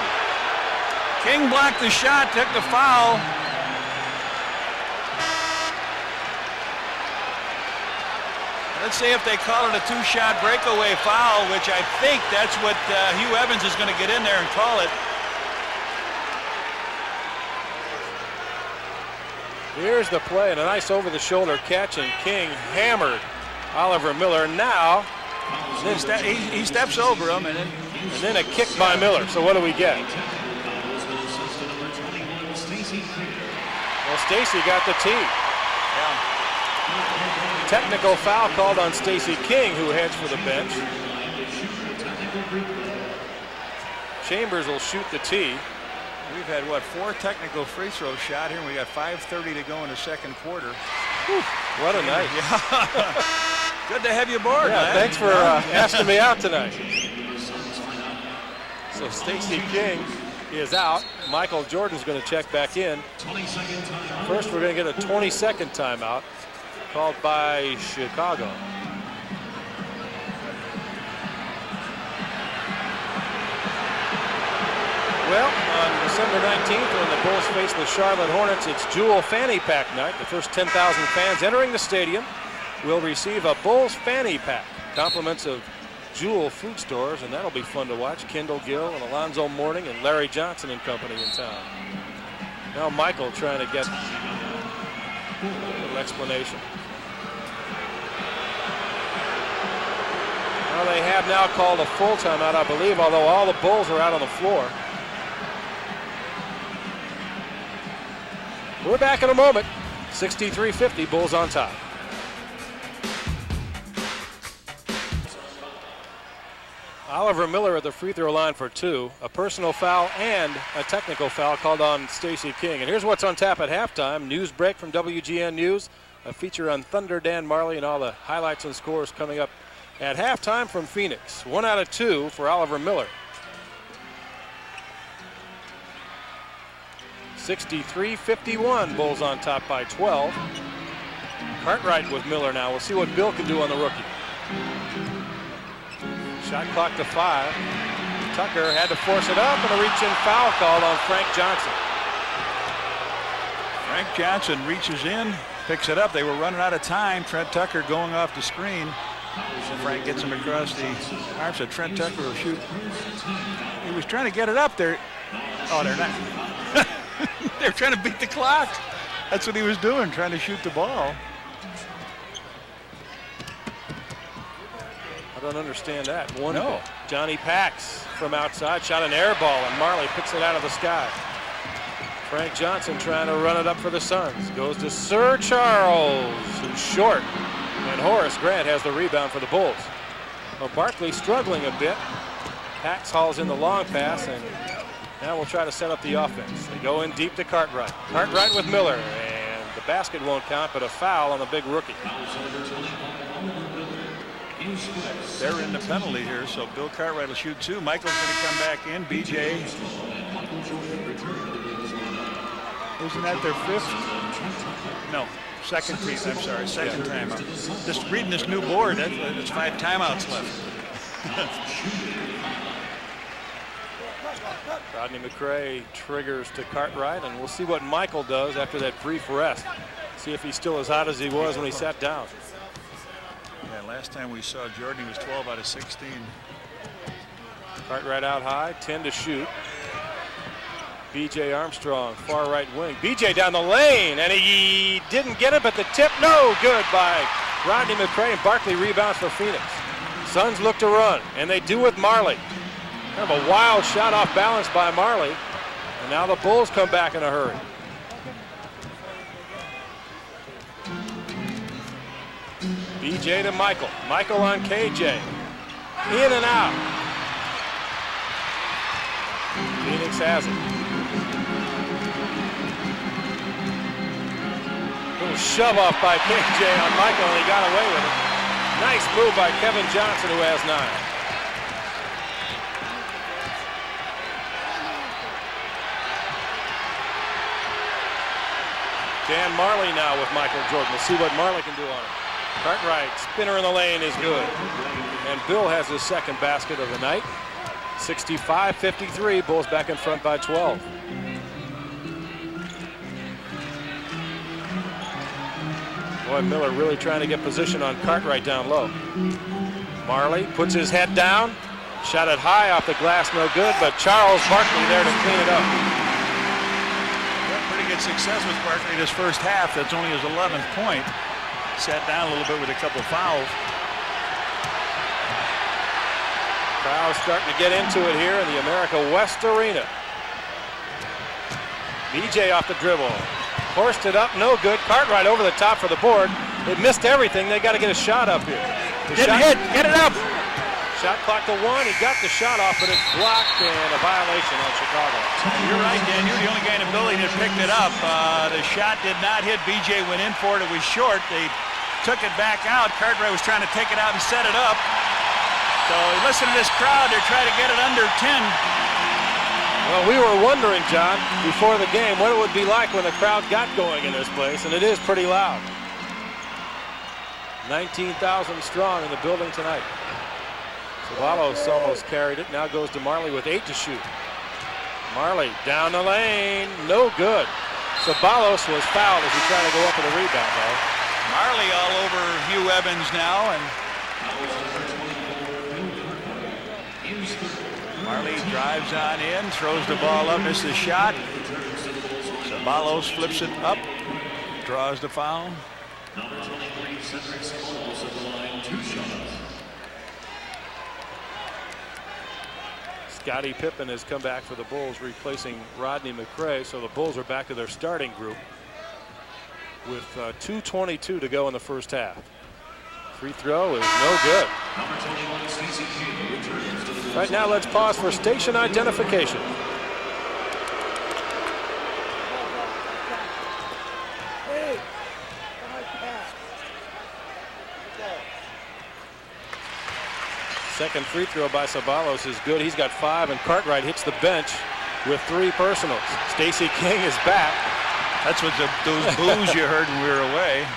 King blocked the shot, took the foul. Let's see if they call it a 2-shot breakaway foul, which I think that's what Hugh Evans is going to get in there and call it. Here's the play, and a nice over-the-shoulder catch, and King hammered Oliver Miller. Now, he steps over him, and then a kick by Miller. So what do we get? Well, Stacey got the tee. Yeah. Technical foul called on Stacey King, who heads for the bench. Chambers will shoot the tee. We've had, 4 technical free throws shot here, and we got 5:30 to go in the second quarter. Whew. What a night. Yeah. Good to have you aboard, man. Thanks for asking me out tonight. So Stacey King is out. Michael Jordan's going to check back in. First, we're going to get a 20-second timeout called by Chicago. Well, on December 19th, when the Bulls face the Charlotte Hornets, it's Duel Fanny Pack night. The first 10,000 fans entering the stadium will receive a Bulls Fanny Pack. Compliments of Jewel food stores, and that'll be fun to watch. Kendall Gill and Alonzo Mourning and Larry Johnson and company in town. Now Michael trying to get a little explanation. Well, they have now called a full timeout, I believe, although all the Bulls are out on the floor. We're back in a moment. 63-50, Bulls on top. Oliver Miller at the free throw line for 2. A personal foul and a technical foul called on Stacey King. And here's what's on tap at halftime. News break from WGN News. A feature on Thunder Dan Marley and all the highlights and scores coming up at halftime from Phoenix. 1 out of 2 for Oliver Miller. 63-51, Bulls on top by 12. Cartwright with Miller now. We'll see what Bill can do on the rookie. Shot clock to 5. Tucker had to force it up, and a reach-in foul called on Frank Johnson. Frank Johnson reaches in, picks it up. They were running out of time. Trent Tucker going off the screen. Frank gets him across the arm, so Trent Tucker will shoot. He was trying to get it up there. Oh, they're not. They're trying to beat the clock. That's what he was doing, trying to shoot the ball. I don't understand that. No. Johnny Pax from outside shot an air ball, and Marley picks it out of the sky. Frank Johnson trying to run it up for the Suns. Goes to Sir Charles, who's short. And Horace Grant has the rebound for the Bulls. Well, Barkley struggling a bit. Pax hauls in the long pass, and now we'll try to set up the offense. They go in deep to Cartwright. Cartwright with Miller, and the basket won't count, but a foul on the big rookie. They're in the penalty here, so Bill Cartwright will shoot 2. Michael's going to come back in. BJ. Isn't that their 5th? No, second team. I'm sorry, second timeout. Just reading this new board, there's 5 timeouts left. Rodney McRae triggers to Cartwright, and we'll see what Michael does after that brief rest. See if he's still as hot as he was when he sat down. Yeah, last time we saw Jordan, he was 12 out of 16. Cartwright out high, 10 to shoot. B.J. Armstrong, far right wing. B.J. down the lane, and he didn't get it, but the tip, no good by Rodney McCray, and Barkley rebounds for Phoenix. Suns look to run, and they do with Marley. Kind of a wild shot off balance by Marley, and now the Bulls come back in a hurry. B.J. to Michael. Michael on K.J. In and out. Phoenix has it. Little shove off by K.J. on Michael, and he got away with it. Nice move by Kevin Johnson, who has 9. Dan Marley now with Michael Jordan. We'll see what Marley can do on it. Cartwright, spinner in the lane is good. And Bill has his second basket of the night. 65-53, Bulls back in front by 12. Boy, Miller really trying to get position on Cartwright down low. Marley puts his head down. Shot it high off the glass, no good, but Charles Barkley there to clean it up. Pretty good success with Barkley this first half. That's only his 11th point. Sat down a little bit with a couple of fouls. Crowd's starting to get into it here in the America West Arena. BJ off the dribble. Forced it up, no good. Cartwright over the top for the board. They missed everything. They got to get a shot up here. Didn't hit. Get it up. Shot clock to 1. He got the shot off, but it's blocked and a violation on Chicago. You're right, Dan. You're the only guy in the building that picked it up. The shot did not hit. BJ went in for it. It was short. They took it back out. Cartwright was trying to take it out and set it up. So listen to this crowd. They're trying to get it under 10. Well, we were wondering, John, before the game, what it would be like when the crowd got going in this place, and it is pretty loud. 19,000 strong in the building tonight. Ceballos almost carried it. Now goes to Marley with 8 to shoot. Marley down the lane. No good. Ceballos was fouled as he tried to go up with a rebound, though. Marley all over Hugh Evans now, and Marley drives on in, throws the ball up, misses the shot. Ceballos flips it up, draws the foul. Scottie Pippen has come back for the Bulls, replacing Rodney McCray, so the Bulls are back to their starting group with 2:22 to go in the first half. Free throw is no good. Right now, let's pause for station identification. Second free throw by Ceballos is good. He's got 5, and Cartwright hits the bench with 3 personals. Stacey King is back. That's what those boos you heard when we were away.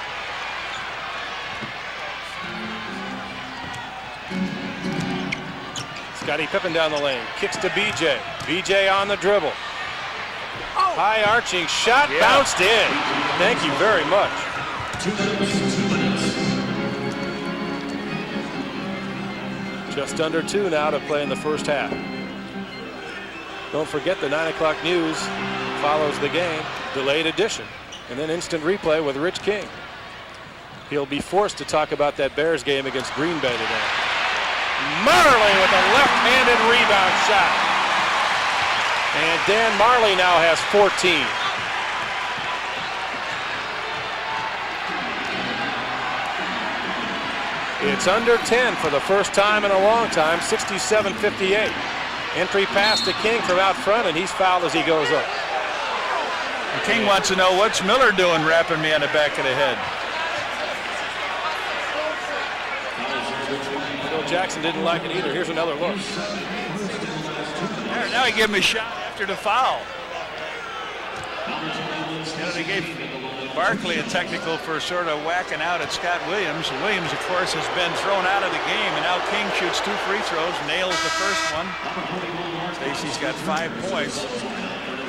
Scottie Pippen down the lane, kicks to BJ. BJ on the dribble. High arching shot, bounced in. Thank you very much. 2 minutes. Just under 2 now to play in the first half. Don't forget the 9 o'clock news follows the game, delayed edition, and then instant replay with Rich King. He'll be forced to talk about that Bears game against Green Bay today. Marley with a left-handed rebound shot. And Dan Marley now has 14. It's under 10 for the first time in a long time, 67-58. Entry pass to King from out front, and he's fouled as he goes up. And King wants to know, what's Miller doing wrapping me on the back of the head? Phil Jackson didn't like it either. Here's another look. There, now he gave him a shot after the foul. You know, they gave Barkley a technical for sort of whacking out at Scott Williams. Williams, of course, has been thrown out of the game, and now King shoots 2 free throws, nails the first one. Stacey's got 5 points.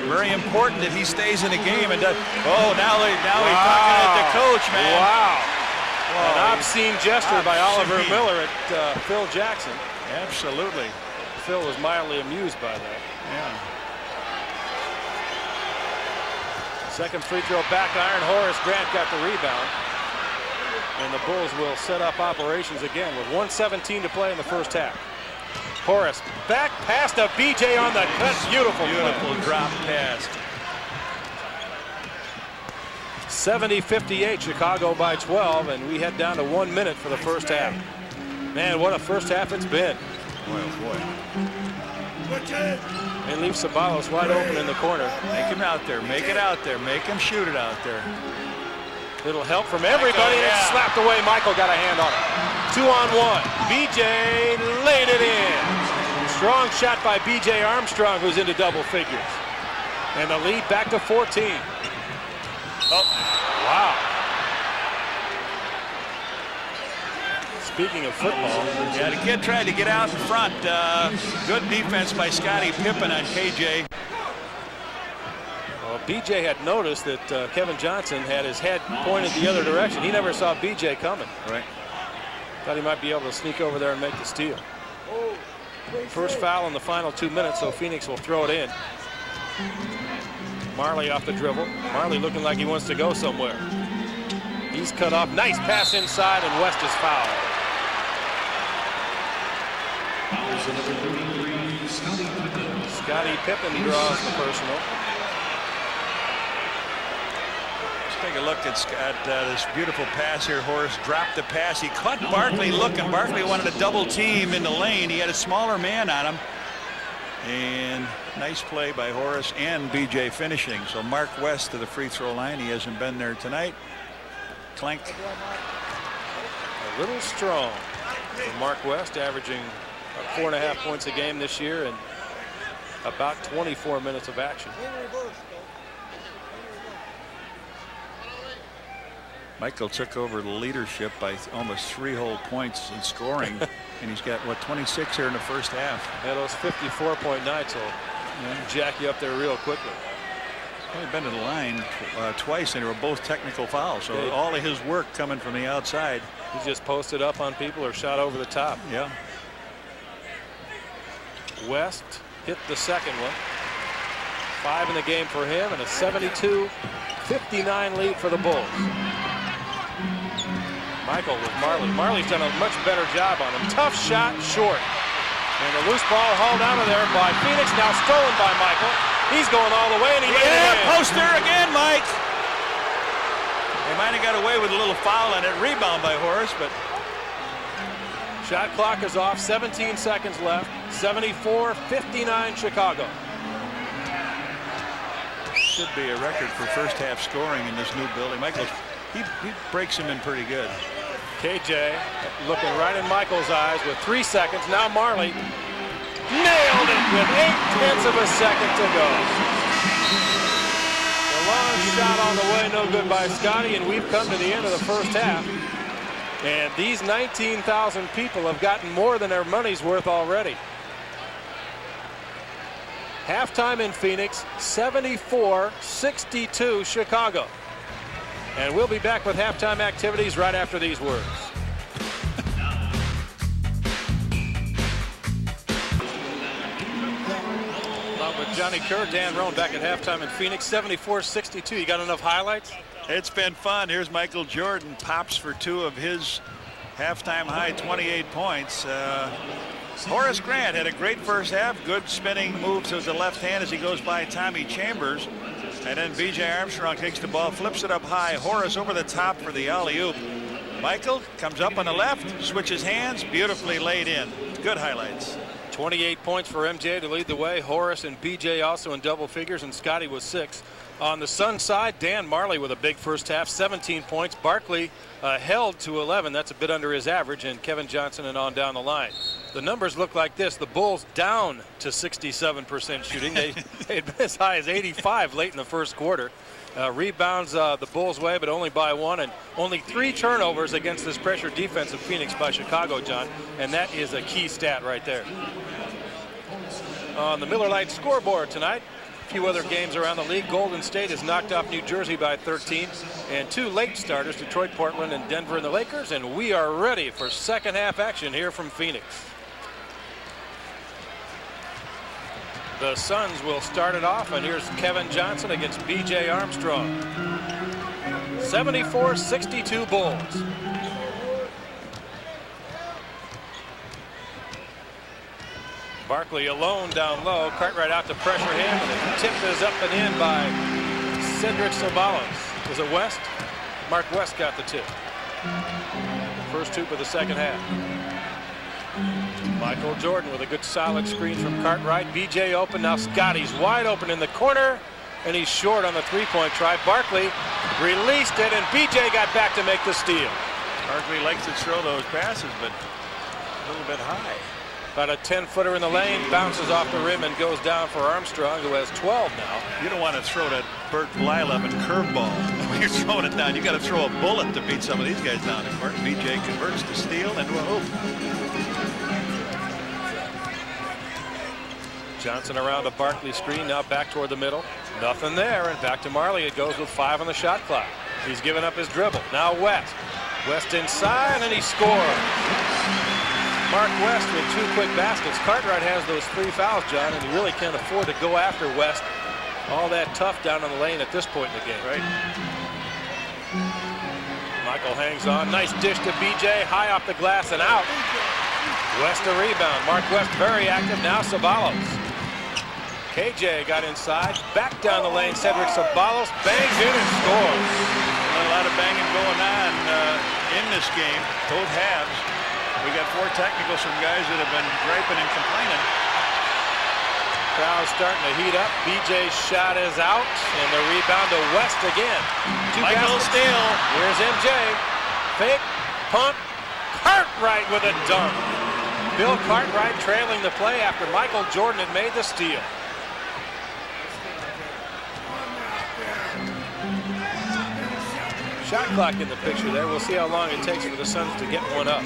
Very important that he stays in the game and does. Oh, now he's talking at the coach, man. Wow. An obscene gesture by Oliver Miller at Phil Jackson. Absolutely. Phil was mildly amused by that. Yeah. Second free throw back iron. Horace Grant got the rebound. And the Bulls will set up operations again with 1:17 to play in the first half. Horace back pass to BJ on the cut. Beautiful drop pass. 70-58, Chicago by 12, and we head down to 1 minute for the first half. Man, what a first half it's been. Boy, oh boy. They leave Sabalos wide open in the corner. Make him out there. Make it out there. Make him shoot it out there. Little help from everybody. Michael, It's slapped away. Michael got a hand on it. 2-on-1. BJ laid it in. Strong shot by BJ Armstrong, who's into double figures. And the lead back to 14. Oh, wow. Speaking of football. Yeah, the kid tried to get out in front. Good defense by Scottie Pippen on KJ. Well, BJ had noticed that Kevin Johnson had his head pointed the other direction. He never saw BJ coming. Right. Thought he might be able to sneak over there and make the steal. First foul in the final 2 minutes, so Phoenix will throw it in. Marley off the dribble. Marley looking like he wants to go somewhere. He's cut off. Nice pass inside, and West is fouled. Scottie Pippen draws the personal. Take a look at this beautiful pass here. Horace dropped the pass. He caught Barkley looking. Barkley wanted a double team in the lane. He had a smaller man on him. And nice play by Horace and BJ finishing. So Mark West to the free throw line. He hasn't been there tonight. Clank. A little strong for Mark West, averaging 4.5 points a game this year and about 24 minutes of action. Michael took over the leadership by almost 3 whole points in scoring, and he's got, what, 26 here in the first half. Yeah, those 54-point nights will jack you up there real quickly. Well, he's been to the line twice, and they were both technical fouls, so all of his work coming from the outside. He just posted up on people or shot over the top. Yeah. West hit the second one. 5 in the game for him, and a 72-59 lead for the Bulls. Michael with Marley. Marley's done a much better job on him. Tough shot, short. And the loose ball hauled out of there by Phoenix, now stolen by Michael. He's going all the way, and he made it in. Poster again, Mike. They might have got away with a little foul on it. Rebound by Horace, but shot clock is off. 17 seconds left. 74-59 Chicago. Should be a record for first half scoring in this new building. Michael, he breaks him in pretty good. KJ looking right in Michael's eyes with 3 seconds. Now Marley nailed it with 0.8 of a second to go. The long shot on the way, no good by Scottie, and we've come to the end of the first half. And these 19,000 people have gotten more than their money's worth already. Halftime in Phoenix, 74-62 Chicago. And we'll be back with halftime activities right after these words. Along with Johnny Kerr, Dan Roan back at halftime in Phoenix, 74-62. You got enough highlights? It's been fun. Here's Michael Jordan, pops for 2 of his halftime high 28 points. Horace Grant had a great first half. Good spinning move to the left hand as he goes by Tommy Chambers. And then B.J. Armstrong takes the ball, flips it up high. Horace over the top for the alley-oop. Michael comes up on the left, switches hands, beautifully laid in. Good highlights. 28 points for MJ to lead the way. Horace and BJ also in double figures, and Scottie was 6. On the Sun side, Dan Marley with a big first half, 17 points. Barkley held to 11. That's a bit under his average, and Kevin Johnson and on down the line. The numbers look like this. The Bulls down to 67% shooting. They'd been as high as 85 late in the first quarter. Rebounds the Bulls' way, but only by 1, and only 3 turnovers against this pressure defense of Phoenix by Chicago, John, and that is a key stat right there. On the Miller Lite scoreboard tonight, few other games around the league. Golden State has knocked off New Jersey by 13. And 2 late starters, Detroit, Portland, and Denver and the Lakers. And we are ready for second half action here from Phoenix. The Suns will start it off, and here's Kevin Johnson against B.J. Armstrong. 74-62 Bulls. Barkley alone down low. Cartwright out to pressure him, and the tip is up and in by Cedric Ceballos. Was it West? Mark West got the tip. First hoop of the second half. Michael Jordan with a good solid screen from Cartwright. BJ open. Now Scottie's wide open in the corner, and he's short on the three-point try. Barkley released it, and BJ got back to make the steal. Barkley likes to throw those passes, but a little bit high. About a 10-footer in the lane, bounces off the rim and goes down for Armstrong, who has 12 now. You don't want to throw that Bert Blyleven curveball when you're throwing it down. You got to throw a bullet to beat some of these guys down the court. BJ converts the steal into a hoop. Johnson around a Barkley screen, now back toward the middle. Nothing there, and back to Marley. It goes with 5 on the shot clock. He's given up his dribble. Now West. West inside, and he scores. Mark West with 2 quick baskets. Cartwright has those 3 fouls, John, and he really can't afford to go after West all that tough down on the lane at this point in the game. Right. Michael hangs on. Nice dish to BJ. High off the glass and out. West a rebound. Mark West very active. Now Ceballos. KJ got inside. Back down the lane. Cedric Ceballos bangs in and scores. A lot of banging going on in this game. Both halves. We got 4 technicals from guys that have been griping and complaining. Crowd's starting to heat up. BJ's shot is out, and the rebound to West again. Michael steal. Here's MJ. Fake, pump, Cartwright with a dunk. Bill Cartwright trailing the play after Michael Jordan had made the steal. Shot clock in the picture there. We'll see how long it takes for the Suns to get one up.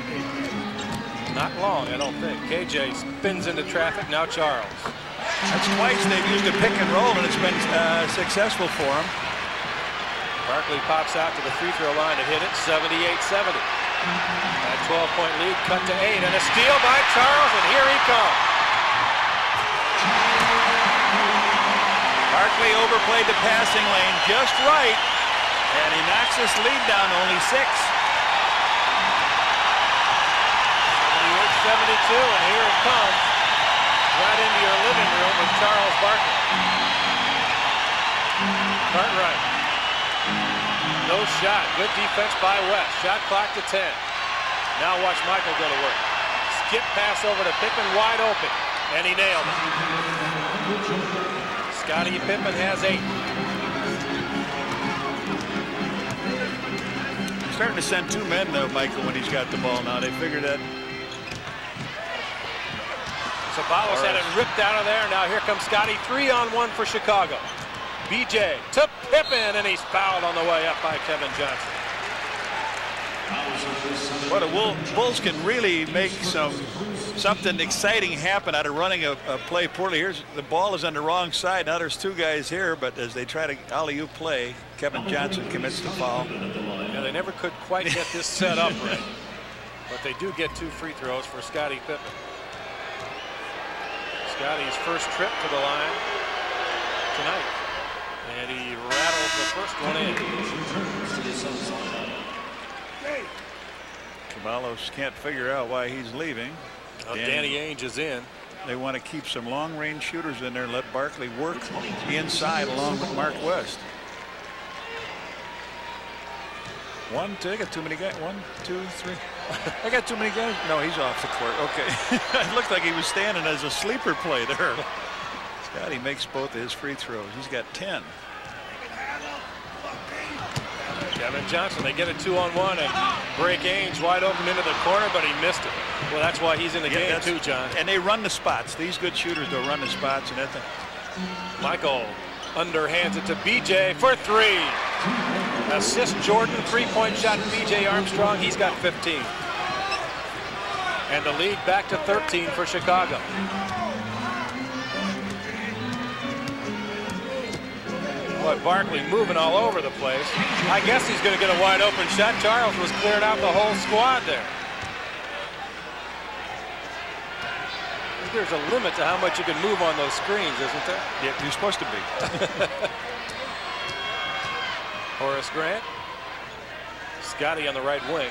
Not long, I don't think. KJ spins into traffic. Now Charles. That's twice they've used a pick and roll, and it's been successful for him. Barkley pops out to the free throw line to hit it. 78-70. That 12-point lead cut to 8, and a steal by Charles, and here he comes. Barkley overplayed the passing lane just right, and he knocks this lead down to only 6. 72, and here it comes. Right into your living room with Charles Barkley. Cartwright. No shot. Good defense by West. Shot clock to 10. Now watch Michael go to work. Skip pass over to Pippen, wide open. And he nailed it. Scottie Pippen has 8. He's starting to send 2 men, though, Michael, when he's got the ball now. They figured that. Ceballos had it ripped out of there. Now here comes Scottie. 3-on-1 for Chicago. BJ to Pippen, and he's fouled on the way up by Kevin Johnson. What the Bulls can really make something exciting happen out of running a play poorly. Here's the ball is on the wrong side. Now there's 2 guys here, but as they try to alley-oop play, Kevin Johnson commits the foul. Yeah, they never could quite get this set up right, but they do get 2 free throws for Scottie Pippen. Scottie's first trip to the line tonight, and he rattles the first one in. Ceballos can't figure out why he's leaving. Danny Ainge is in. They want to keep some long-range shooters in there and let Barkley work inside along with Mark West. 1, 2, I got too many guys. 1, 2, 3. I got too many guys. No, he's off the court. Okay. It looked like he was standing as a sleeper play there. Scottie makes both of his free throws. He's got 10. Kevin Johnson, they get a 2-on-1 and break Ainge wide open into the corner, but he missed it. Well, that's why he's in the game too, John. And they run the spots. These good shooters, they'll run the spots and that thing. Michael underhands it to BJ for 3. Assist Jordan, 3-point shot BJ Armstrong. He's got 15. And the lead back to 13 for Chicago. Boy, Barkley moving all over the place. I guess he's going to get a wide open shot. Charles was clearing out the whole squad there. There's a limit to how much you can move on those screens, isn't there? Yeah, you're supposed to be. Horace Grant. Scottie on the right wing.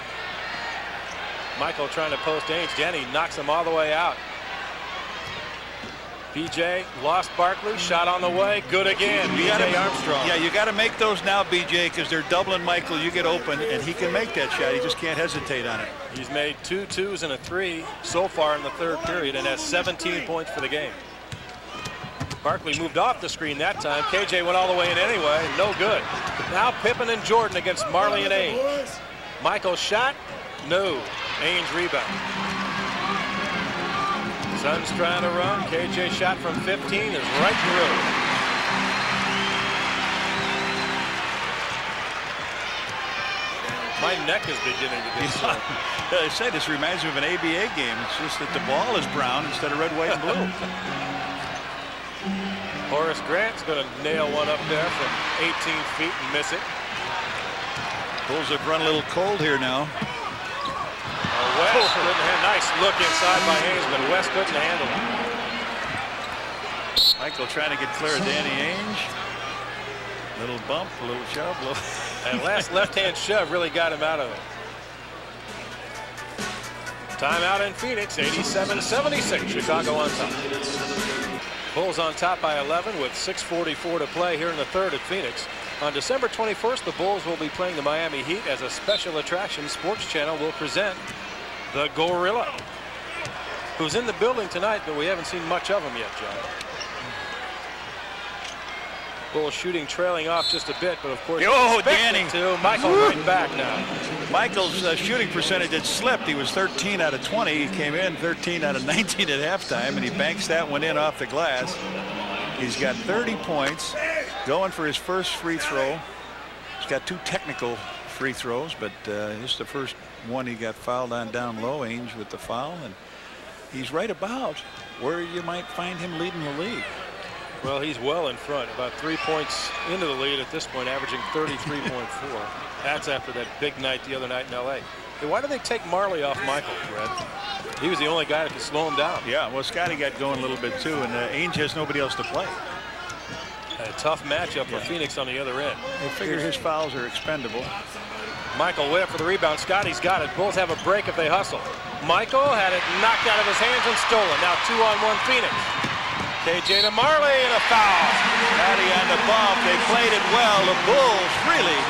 Michael trying to post Ainge. Denny knocks him all the way out. BJ lost Barkley. Shot on the way. Good again. BJ Armstrong. Yeah, you got to make those now, BJ, because they're doubling Michael. You get open, and he can make that shot. He just can't hesitate on it. He's made 2 2s and a 3 so far in the third period and has 17 points for the game. Barkley moved off the screen that time. KJ went all the way in anyway. No good. Now Pippen and Jordan against Marley and Ainge. Michael's shot. No. Ainge rebound. Suns trying to run. KJ shot from 15 is right through. My neck is beginning to get sore. I say this reminds me of an ABA game. It's just that the ball is brown instead of red, white, and blue. Horace Grant's going to nail one up there from 18 feet and miss it. Bulls have run a little cold here now. West couldn't handle. Nice look inside by Ainge, but West couldn't handle it. Michael trying to get clear of Danny Ainge. Little bump, a little shove. And last left-hand shove really got him out of it. Timeout in Phoenix, 87-76. Chicago on top. Bulls on top by 11 with 6:44 to play here in the third at Phoenix. On December 21st, the Bulls will be playing the Miami Heat as a special attraction. Sports Channel will present the Gorilla, who's in the building tonight, but we haven't seen much of him yet, John. Bulls shooting trailing off just a bit, but of course, Danny. Michael right back now. Michael's shooting percentage had slipped. He was 13 out of 20. He came in 13 out of 19 at halftime, and he banks that one in off the glass. He's got 30 points, going for his first free throw. He's got 2 technical free throws, but this is the first one he got fouled on down low. Ainge with the foul, and he's right about where you might find him leading the league. Well, he's well in front, about 3 points into the lead at this point, averaging 33.4. That's after that big night the other night in L.A. Hey, why did they take Marley off Michael, Fred? He was the only guy that could slow him down. Yeah, well, Scottie got going a little bit too, and Ainge has nobody else to play. A tough matchup for Phoenix on the other end. They figure his fouls are expendable. Michael way up for the rebound. Scottie's got it. Bulls have a break if they hustle. Michael had it knocked out of his hands and stolen. Now 2-on-1 Phoenix. KJ to Marley and a foul. Scottie on the bump. They played it well. The Bulls really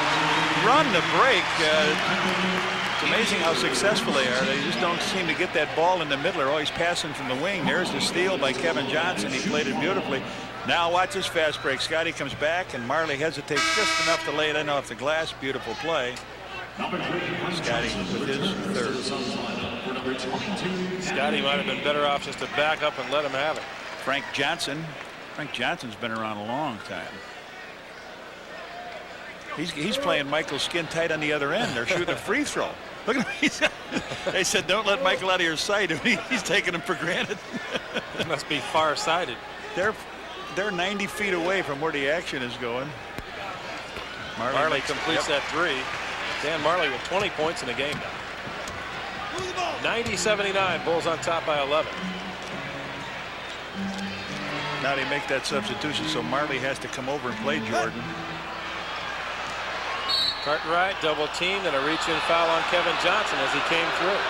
run the break. It's amazing how successful they are. They just don't seem to get that ball in the middle. They're always passing from the wing. There's the steal by Kevin Johnson. He played it beautifully. Now watch this fast break. Scottie comes back, and Marley hesitates just enough to lay it in off the glass. Beautiful play. Scottie with his third. Scottie might have been better off just to back up and let him have it. Frank Johnson. Frank Johnson's been around a long time. He's playing Michael skin tight on the other end. They're shooting a free throw. Look at him. They said, don't let Michael out of your sight. He's taking him for granted. He must be far-sighted. They're 90 feet away from where the action is going. Marley completes that three. Dan Marley with 20 points in the game now. 90-79. Bulls on top by 11. Now they make that substitution, so Marley has to come over and play Jordan. Cartwright double teamed and a reach-in foul on Kevin Johnson as he came through.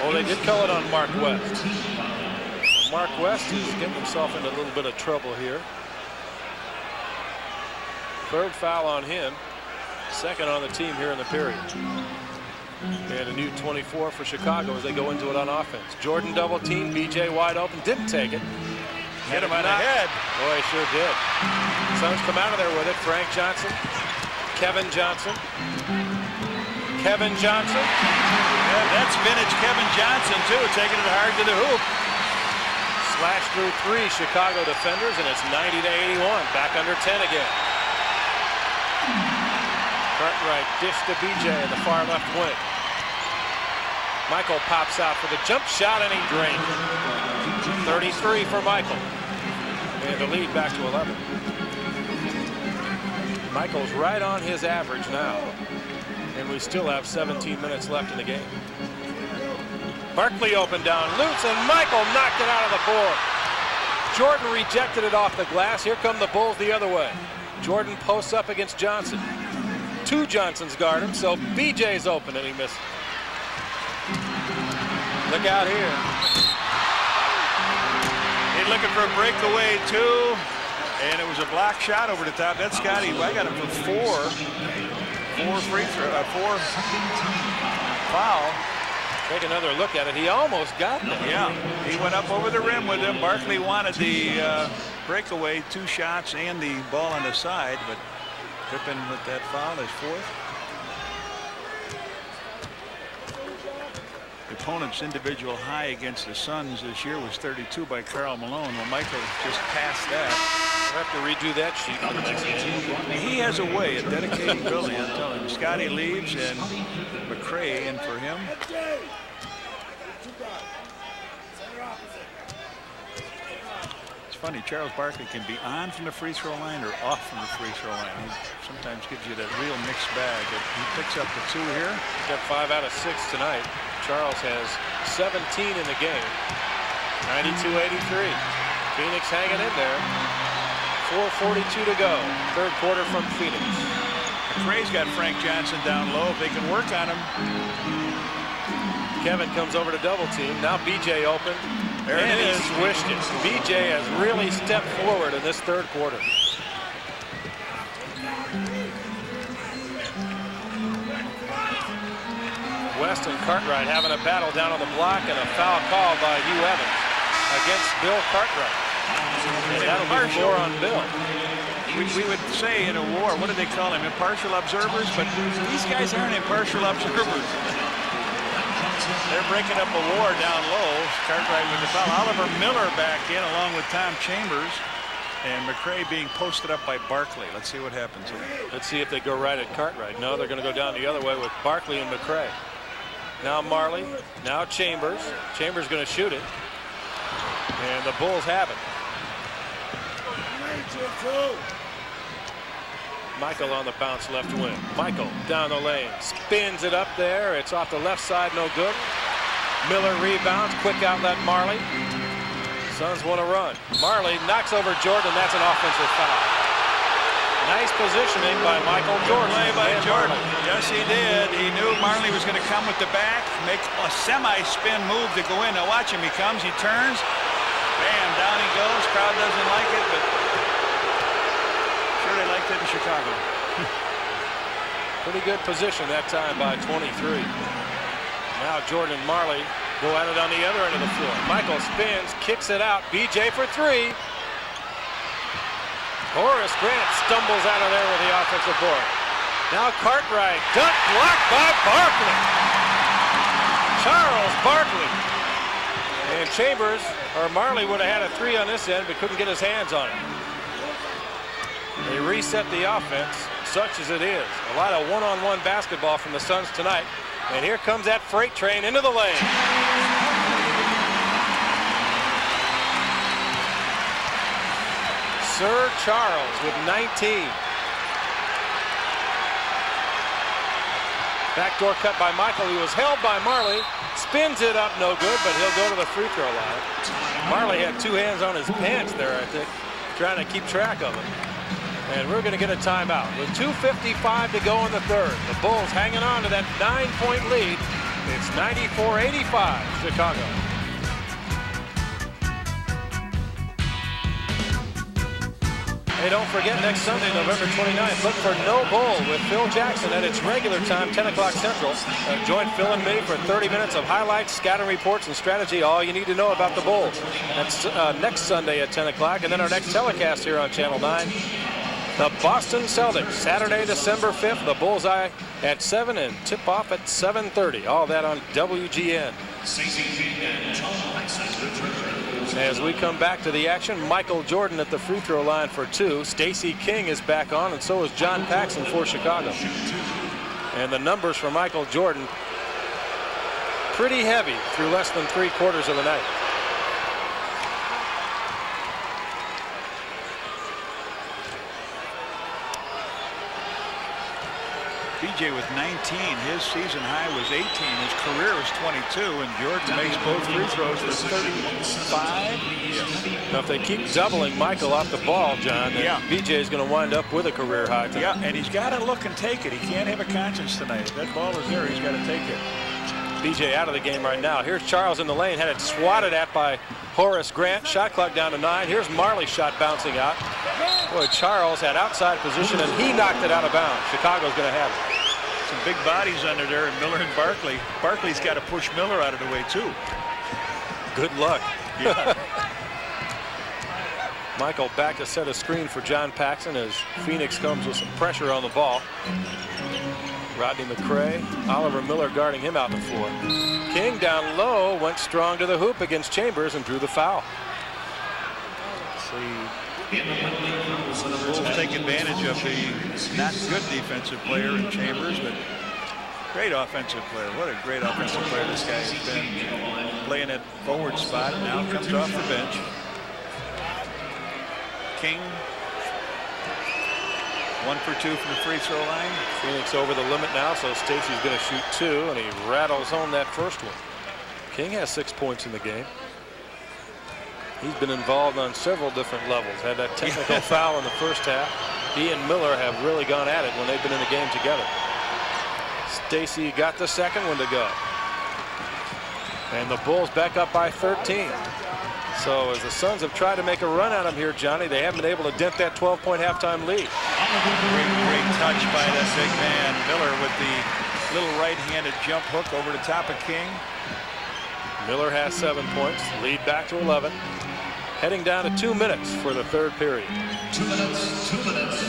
Oh, they did call it on Mark West. Mark West is getting himself into a little bit of trouble here. Third foul on him. Second on the team here in the period. And a new 24 for Chicago as they go into it on offense. Jordan double team. BJ wide open. Didn't take it. Hit him on the head. Boy, he sure did. Suns come out of there with it. Frank Johnson. Kevin Johnson. Kevin Johnson. Yeah, that's vintage Kevin Johnson, too. Taking it hard to the hoop. Slash through three Chicago defenders, and it's 90-81. Back under 10 again. Cartwright dish to BJ in the far left wing. Michael pops out for the jump shot, and he drained it. 33 for Michael. And the lead back to 11. Michael's right on his average now. And we still have 17 minutes left in the game. Barkley opened down loose, and Michael knocked it out of the board. Jordan rejected it off the glass. Here come the Bulls the other way. Jordan posts up against Johnson. Two Johnsons guard him, so BJ's open, and he misses. Look out here. He's looking for a breakaway, too. And it was a block shot over the top. That's Scottie. I got him for four foul. Take another look at it. He almost got it. Yeah, he went up over the rim with him. Barkley wanted the breakaway, 2 shots and the ball on the side, but Pippen with that foul, his 4th. The opponent's individual high against the Suns this year was 32 by Karl Malone. Well, Michael just passed that. We'll have to redo that sheet for the next game. He has a way of dedicating Billy. I'm telling you. Scottie leaves and McRae in for him. It's funny, Charles Barkley can be on from the free throw line or off from the free throw line. He sometimes gives you that real mixed bag. He picks up the 2 here. He's got 5 out of 6 tonight. Charles has 17 in the game. 92-83. Phoenix hanging in there. 4:42 to go. 3rd quarter from Phoenix. McRae's got Frank Johnson down low. If they can work on him. Kevin comes over to double team. Now BJ open. There it is. Swished it. BJ has really stepped forward in this 3rd quarter. West and Cartwright having a battle down on the block, and a foul call by Hugh Evans against Bill Cartwright. And that'll be 4 on Bill. We would say in a war, what do they call them? Impartial observers, but these guys aren't impartial observers. They're breaking up a war down low. Cartwright with the foul. Oliver Miller back in along with Tom Chambers. And McRae being posted up by Barkley. Let's see what happens here. Let's see if they go right at Cartwright. No, they're going to go down the other way with Barkley and McRae. Now Marley. Now Chambers. Chambers going to shoot it. And the Bulls have it. Michael on the bounce left wing. Michael down the lane. Spins it up there. It's off the left side. No good. Miller rebounds. Quick outlet Marley. Suns want to run. Marley knocks over Jordan. That's an offensive foul. Nice positioning by Michael Jordan. Play by Jordan. Yes, he did. He knew Marley was going to come with the back, make a semi-spin move to go in. Now watch him. He comes. He turns. Bam. Down he goes. Crowd doesn't like it, but sure they liked it in Chicago. Pretty good position that time by 23. Now Jordan and Marley go at it on the other end of the floor. Michael spins, kicks it out. BJ for 3. Horace Grant stumbles out of there with the offensive board. Now Cartwright, dunk blocked by Barkley. Charles Barkley. And Chambers, or Marley would have had a 3 on this end, but couldn't get his hands on it. They reset the offense, such as it is. A lot of one-on-one basketball from the Suns tonight. And here comes that freight train into the lane. Sir Charles with 19. Backdoor cut by Michael. He was held by Marley. Spins it up, no good, but he'll go to the free throw line. Marley had 2 hands on his pants there, I think, trying to keep track of it. And we're going to get a timeout with 2:55 to go in the 3rd. The Bulls hanging on to that 9-point lead. It's 94-85 Chicago. Hey, don't forget, next Sunday, November 29th, look for No Bull with Phil Jackson at its regular time, 10 o'clock Central. Join Phil and me for 30 minutes of highlights, scouting reports, and strategy, all you need to know about the Bulls. That's next Sunday at 10 o'clock, and then our next telecast here on Channel 9. The Boston Celtics, Saturday, December 5th, the Bullseye at 7 and tip-off at 7:30. All that on WGN. As we come back to the action, Michael Jordan at the free throw line for 2. Stacey King is back on, and so is John Paxson for Chicago. And the numbers for Michael Jordan, pretty heavy through less than 3/4 of the night. BJ with 19. His season high was 18. His career was 22. And Jordan makes both free throws for 35. Now, if they keep doubling Michael off the ball, John, then BJ is going to wind up with a career high tonight. Yeah, and he's got to look and take it. He can't have a conscience tonight. If that ball is there, he's got to take it. BJ out of the game right now. Here's Charles in the lane, had it swatted at by Horace Grant. Shot clock down to 9. Here's Marley's shot bouncing out. Boy, Charles had outside position, and he knocked it out of bounds. Chicago's going to have it. Some big bodies under there, and Miller and Barkley. Barkley's got to push Miller out of the way, too. Good luck. Yeah. Michael back to set a screen for John Paxson as Phoenix comes with some pressure on the ball. Rodney McCray, Oliver Miller guarding him out the floor. King down low, went strong to the hoop against Chambers and drew the foul. Bulls take advantage of the not good defensive player in Chambers, but great offensive player. What a great offensive player this guy has been. Playing at forward spot, now comes off the bench. King 1 for 2 from the free throw line. Phoenix over the limit now, so Stacey's going to shoot 2, and he rattles home that first one. King has 6 points in the game. He's been involved on several different levels. Had that technical foul in the first half. He and Miller have really gone at it when they've been in the game together. Stacey got the second one to go. And the Bulls back up by 13. So as the Suns have tried to make a run at him here, Johnny, they haven't been able to dent that 12-point halftime lead. Great touch by that big man. Miller with the little right-handed jump hook over the top of King. Miller has 7 points, lead back to 11. Heading down to 2 minutes for the third period. 2 minutes, 2 minutes.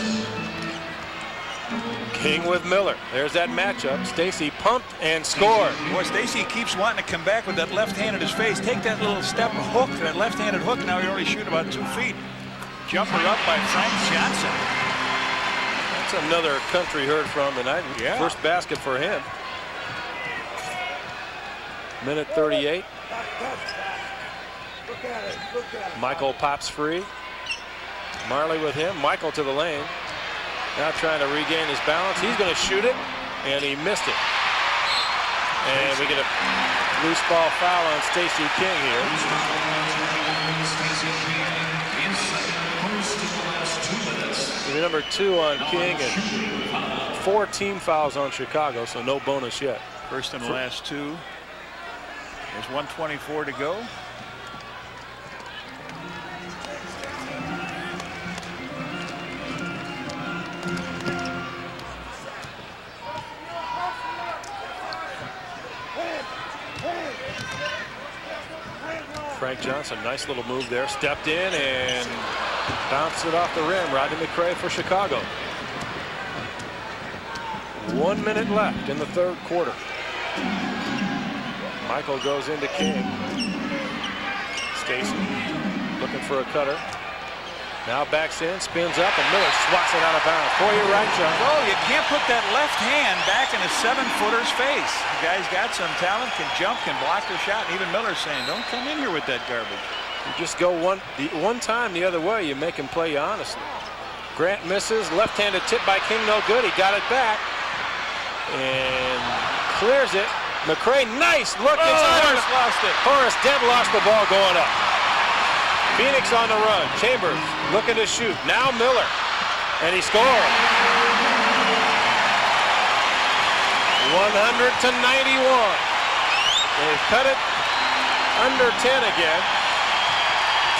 King with Miller. There's that matchup. Stacey pumped and scored. Boy, Stacey keeps wanting to come back with that left hand at his face. Take that little step hook, that left-handed hook. Now he only shoot about 2 feet. Jumper up by Frank Johnson. That's another country heard from tonight. Yeah. First basket for him. Minute 38. Michael pops free. Marley with him. Michael to the lane. Now trying to regain his balance. He's going to shoot it, and he missed it. And we get a loose ball foul on Stacey King here. He's number 2 on King, and 4 team fouls on Chicago, so no bonus yet. First and last 2. There's 1:24 to go. Frank Johnson, nice little move there. Stepped in and bounced it off the rim. Rodney McCray for Chicago. 1 minute left in the third quarter. Michael goes into King. Stacey looking for a cutter. Now backs in, spins up, and Miller swats it out of bounds. Boy, you're right, John. Oh, you can't put that left hand back in a 7-footer's face. The guy's got some talent, can jump, can block the shot. And even Miller's saying, don't come in here with that garbage. You just go one time the other way, you make him play you honestly. Grant misses, left-handed tip by King, no good. He got it back and clears it. McCray, nice look. Horace lost it. Horace dead lost the ball going up. Phoenix on the run. Chambers looking to shoot. Now Miller, and he scored. 100-91. They've cut it under 10 again.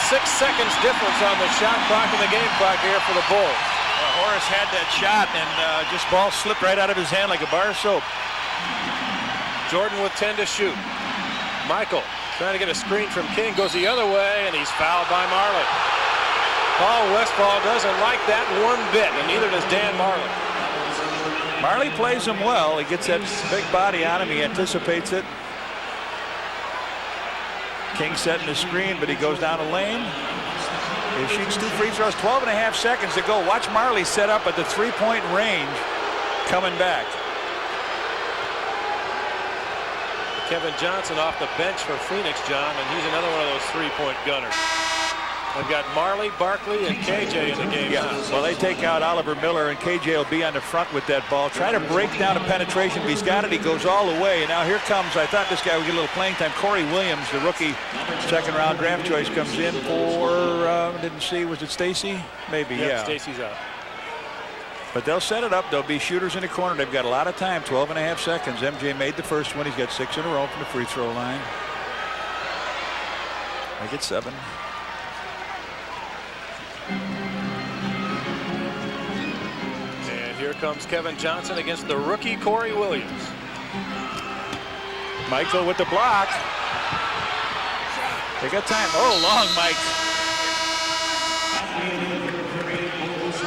6 seconds difference on the shot clock and the game clock here for the Bulls. Horace had that shot, and just ball slipped right out of his hand like a bar of soap. Jordan with 10 to shoot. Michael trying to get a screen from King, goes the other way, and he's fouled by Marley. Paul Westphal doesn't like that one bit, and neither does Dan Marley. Marley plays him well. He gets that big body on him. He anticipates it. King setting the screen, but he goes down a lane. He shoots 2 free throws, 12 and a half seconds to go. Watch Marley set up at the 3-point range, coming back. Kevin Johnson off the bench for Phoenix, John, and he's another one of those 3-point gunners. They've got Marley, Barkley, and KJ in the game. Yeah, well, they take out Oliver Miller, and KJ will be on the front with that ball. Try to break down a penetration. If he's got it, he goes all the way. And now here comes, I thought this guy would get a little playing time, Cory Williams, the rookie second-round draft choice, comes in for, didn't see, was it Stacy? Maybe, yeah. Stacy's out. But they'll set it up. There'll be shooters in the corner. They've got a lot of time, 12.5 seconds. MJ made the first one. He's got 6 in a row from the free throw line. Make it 7. And here comes Kevin Johnson against the rookie Cory Williams. Michael with the block. They got time. Oh, long Mike.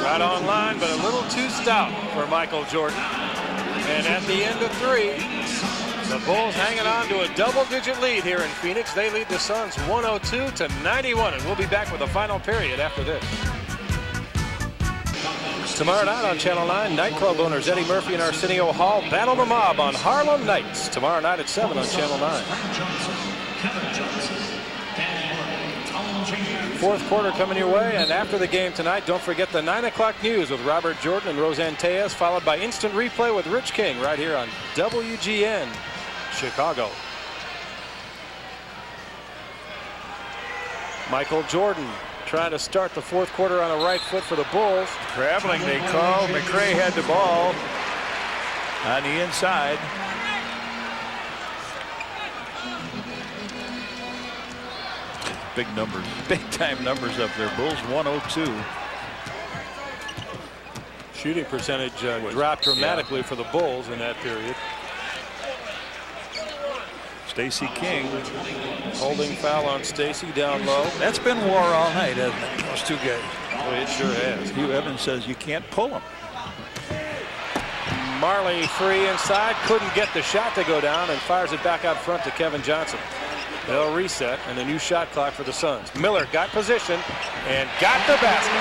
Right on line, but a little too stout for Michael Jordan. And at the end of 3, the Bulls hanging on to a double-digit lead here in Phoenix. They lead the Suns 102-91, and we'll be back with the final period after this. Tomorrow night on Channel 9, nightclub owners Eddie Murphy and Arsenio Hall battle the mob on Harlem Nights. Tomorrow night at 7 on Channel 9. Fourth quarter coming your way, and after the game tonight, don't forget the 9 o'clock news with Robert Jordan and Roseanne Tejas, followed by instant replay with Rich King right here on WGN Chicago. Michael Jordan trying to start the fourth quarter on the right foot for the Bulls. Traveling, they call. McRae had the ball on the inside. Big numbers, big time numbers up there. Bulls 102. Shooting percentage dropped dramatically for the Bulls in that period. Stacey King. Holding foul on Stacey down low. That's been war all night, hasn't it? Those two guys. Well, it sure has. Hugh Evans says you can't pull them. Marley free inside, couldn't get the shot to go down, and fires it back out front to Kevin Johnson. They'll reset, and a new shot clock for the Suns. Miller got position and got the basket.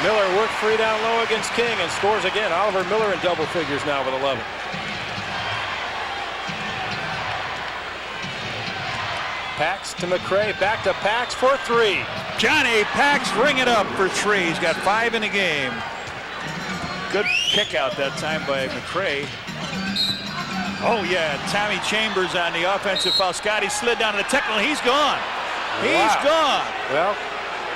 Miller worked free down low against King and scores again. Oliver Miller in double figures now with 11. Pax to McRae, back to Pax for 3. Johnny Pax ring it up for 3. He's got 5 in the game. Good kick out that time by McRae. Oh yeah, Tommy Chambers on the offensive foul. Scottie slid down to the technical. He's gone. He's gone. Well,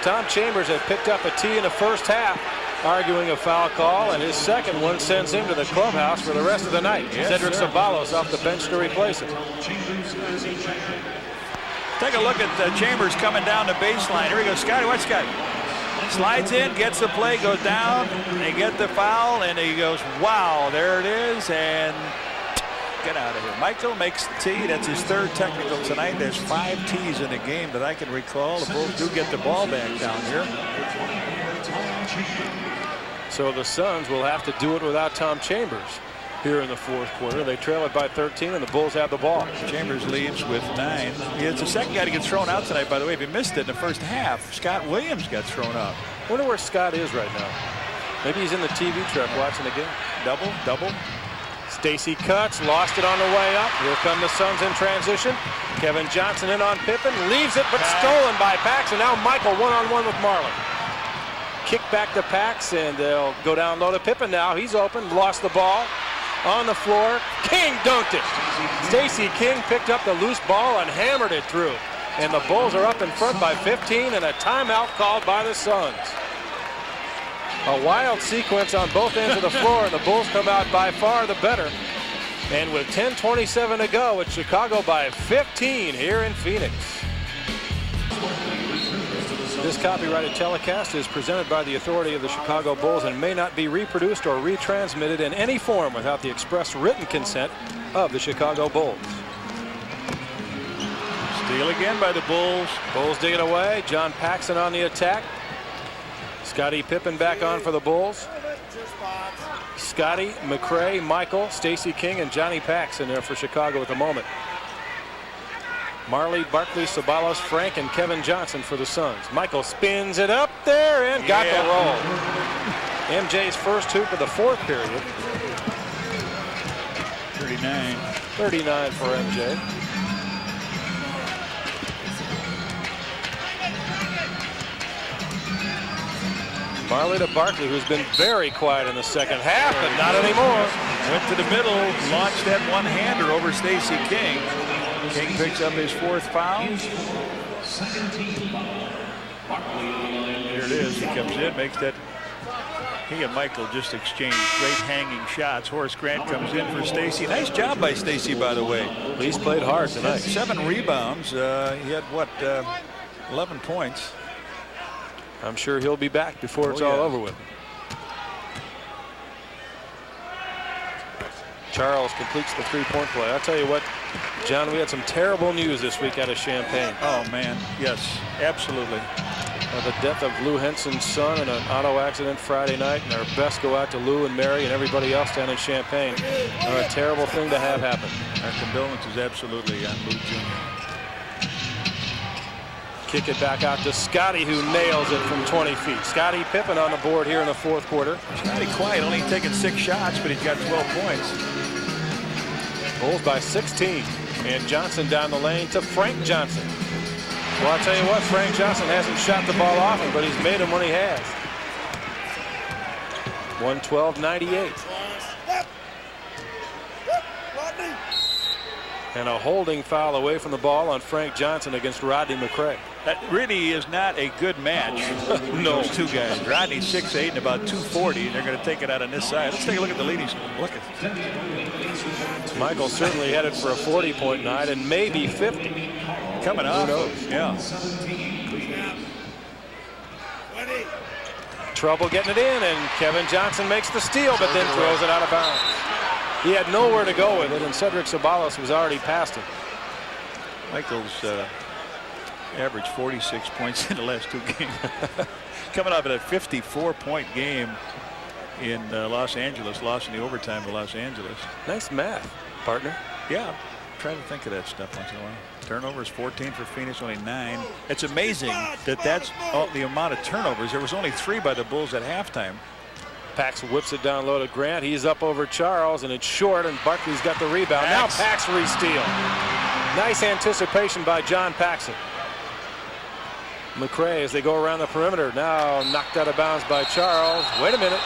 Tom Chambers had picked up a tee in the first half, arguing a foul call, and his second one sends him to the clubhouse for the rest of the night. Yes, Cedric Ceballos off the bench to replace him. Take a look at Chambers coming down the baseline. Here we go, Scottie. Watch Scottie. Slides in, gets the play, goes down. They get the foul, and he goes, wow, there it is, and get out of here. Michael makes the tee. That's his 3rd technical tonight. There's 5 tees in the game that I can recall. The Bulls do get the ball back down here. So the Suns will have to do it without Tom Chambers here in the fourth quarter. They trail it by 13, and the Bulls have the ball. Chambers leaves with 9. It's the second guy to get thrown out tonight, by the way. If he missed it in the first half, Scott Williams got thrown out. I wonder where Scott is right now. Maybe he's in the TV truck watching the game. Double. Stacey cuts, lost it on the way up. Here come the Suns in transition. Kevin Johnson in on Pippen, leaves it, but stolen by Pax, and now Michael one-on-one with Marley. Kick back to Pax, and they'll go down low to Pippen now. He's open, lost the ball. On the floor, King dunked it. Stacey King picked up the loose ball and hammered it through. And the Bulls are up in front by 15, and a timeout called by the Suns. A wild sequence on both ends of the floor, and the Bulls come out by far the better. And with 10:27 to go, it's Chicago by 15 here in Phoenix. This copyrighted telecast is presented by the authority of the Chicago Bulls and may not be reproduced or retransmitted in any form without the express written consent of the Chicago Bulls. Steal again by the Bulls. Bulls dig it away. John Paxson on the attack. Scottie Pippen back on for the Bulls. Scottie, McRae, Michael, Stacey King, and Johnny Paxson there for Chicago at the moment. Marley, Barkley, Ceballos, Frank, and Kevin Johnson for the Suns. Michael spins it up there and got the roll. MJ's first hoop of the fourth period. 39 for MJ. Marley to Barkley, who's been very quiet in the second half, but not anymore. Went to the middle, launched that one-hander over Stacey King. King picks up his 4th foul. Here it is. He comes in, makes that. He and Michael just exchanged great hanging shots. Horace Grant comes in for Stacey. Nice job by Stacey, by the way. He's played hard tonight. 7 rebounds. He had, what, 11 points. I'm sure he'll be back before it's all over with. Charles completes the 3-point play. I'll tell you what, John, we had some terrible news this week out of Champaign. Oh, man. Yes, absolutely. The death of Lou Henson's son in an auto accident Friday night, and our best go out to Lou and Mary and everybody else down in Champaign. A terrible thing to have happen. Our condolences absolutely on Lou Jr. Kick it back out to Scottie, who nails it from 20 feet. Scottie Pippen on the board here in the 4th quarter. Scottie quiet, only taking 6 shots, but he's got 12 points. Bulls by 16. And Johnson down the lane to Frank Johnson. Well, I'll tell you what, Frank Johnson hasn't shot the ball often, but he's made them when he has. 112-98. And a holding foul away from the ball on Frank Johnson against Rodney McCray. That really is not a good match. No. Those 2 guys. Rodney's 6'8" and about 240, and they're going to take it out on this side. Let's take a look at the leading score. Look at Michael certainly headed for a 40-point night and maybe 50. Coming off. Who knows? Yeah. Trouble getting it in, and Kevin Johnson makes the steal, but then throws it out of bounds. He had nowhere to go with it, and Cedric Sabalos was already past him. Michael's averaged 46 points in the last 2 games. Coming up at a 54-point game in Los Angeles, lost in the overtime to Los Angeles. Nice math, partner. Yeah, try to think of that stuff once in a while. Turnovers 14 for Phoenix, only 9. It's amazing that that's the amount of turnovers. There was only 3 by the Bulls at halftime. Pax whips it down low to Grant. He's up over Charles, and it's short, and Barkley's got the rebound. Now Pax re-steal. Nice anticipation by John Paxson. McCray, as they go around the perimeter, now knocked out of bounds by Charles. Wait a minute.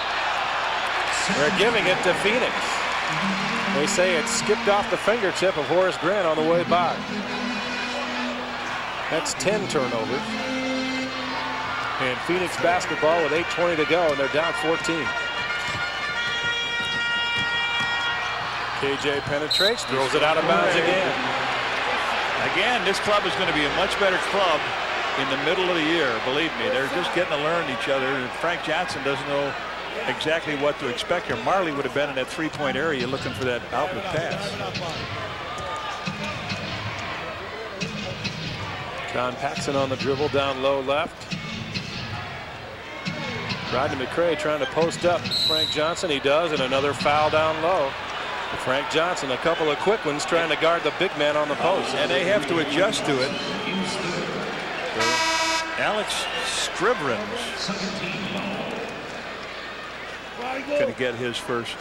They're giving it to Phoenix. They say it skipped off the fingertip of Horace Grant on the way by. That's 10 turnovers. And Phoenix basketball with 8:20 to go, and they're down 14. KJ penetrates, throws it out of bounds again. Again, this club is going to be a much better club in the middle of the year. Believe me, they're just getting to learn each other. And Frank Johnson doesn't know exactly what to expect here. Marley would have been in that 3-point area looking for that outlet pass. John Paxson on the dribble down low left. Rodney McCray trying to post up Frank Johnson. He does, and another foul down low. Frank Johnson, a couple of quick ones trying to guard the big man on the post. And they have to adjust to it. Alex Scrivrins going to get his first.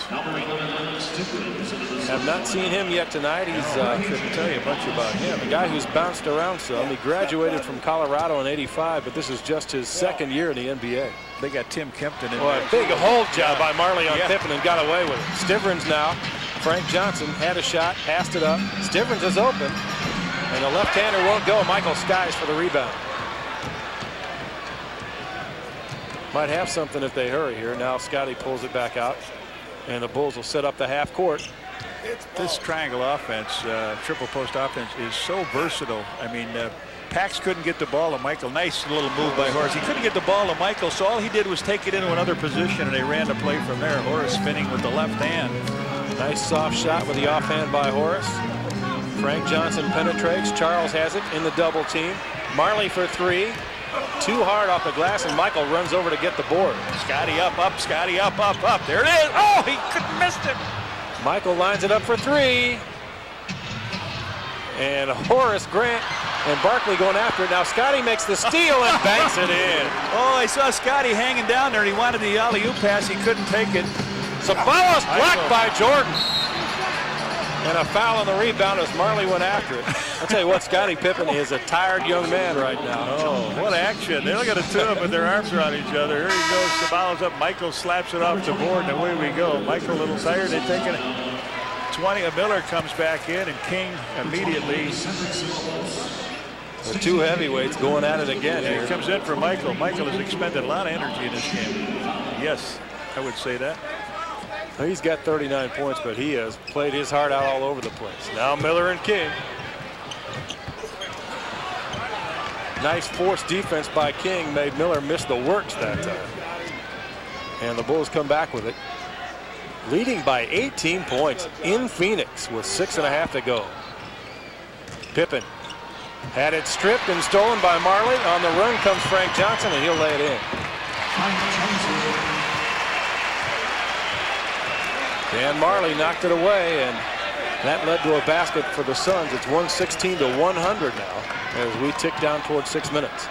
Have not seen him yet tonight. He's couldn't tell you much about him. A guy who's bounced around some. He graduated from Colorado in '85, but this is just his second year in the NBA. They got Tim Kempton in there. A big hold job by Marley on Pippen and got away with it. Stivrins now. Frank Johnson had a shot, passed it up. Stivrins is open, and the left-hander won't go. Michael Skies for the rebound. Might have something if they hurry here. Now Scottie pulls it back out, and the Bulls will set up the half court. This triangle offense, triple post offense, is so versatile. I mean, Pax couldn't get the ball to Michael. Nice little move by Horace. He couldn't get the ball to Michael, so all he did was take it into another position, and they ran the play from there. Horace spinning with the left hand. Nice soft shot with the offhand by Horace. Frank Johnson penetrates. Charles has it in the double team. Marley for 3. Too hard off the glass, and Michael runs over to get the board. Scottie up, Scottie up. There it is. Oh, he couldn't miss it. Michael lines it up for 3. And Horace Grant and Barkley going after it. Now Scottie makes the steal and banks it in. Oh, I saw Scottie hanging down there, and he wanted the alley-oop pass. He couldn't take it. Sabalos blocked by Jordan. And a foul on the rebound as Marley went after it. I'll tell you what, Scottie Pippen is a tired young man right now. Oh, what action. They look at the two of them with their arms around each other. Here he goes, the ball's up. Michael slaps it off the board, and away we go. Michael a little tired. They take it. 20. Miller comes back in, and King immediately. The two heavyweights going at it again. He comes in for Michael. Michael has expended a lot of energy in this game. Yes, I would say that. He's got 39 points, but he has played his heart out all over the place. Now Miller and King. Nice forced defense by King made Miller miss the works that time. And the Bulls come back with it. Leading by 18 points in Phoenix with 6.5 to go. Pippen had it stripped and stolen by Marley. On the run comes Frank Johnson, and he'll lay it in. Dan Marley knocked it away, and that led to a basket for the Suns. It's 116 to 100 now as we tick down towards 6 minutes.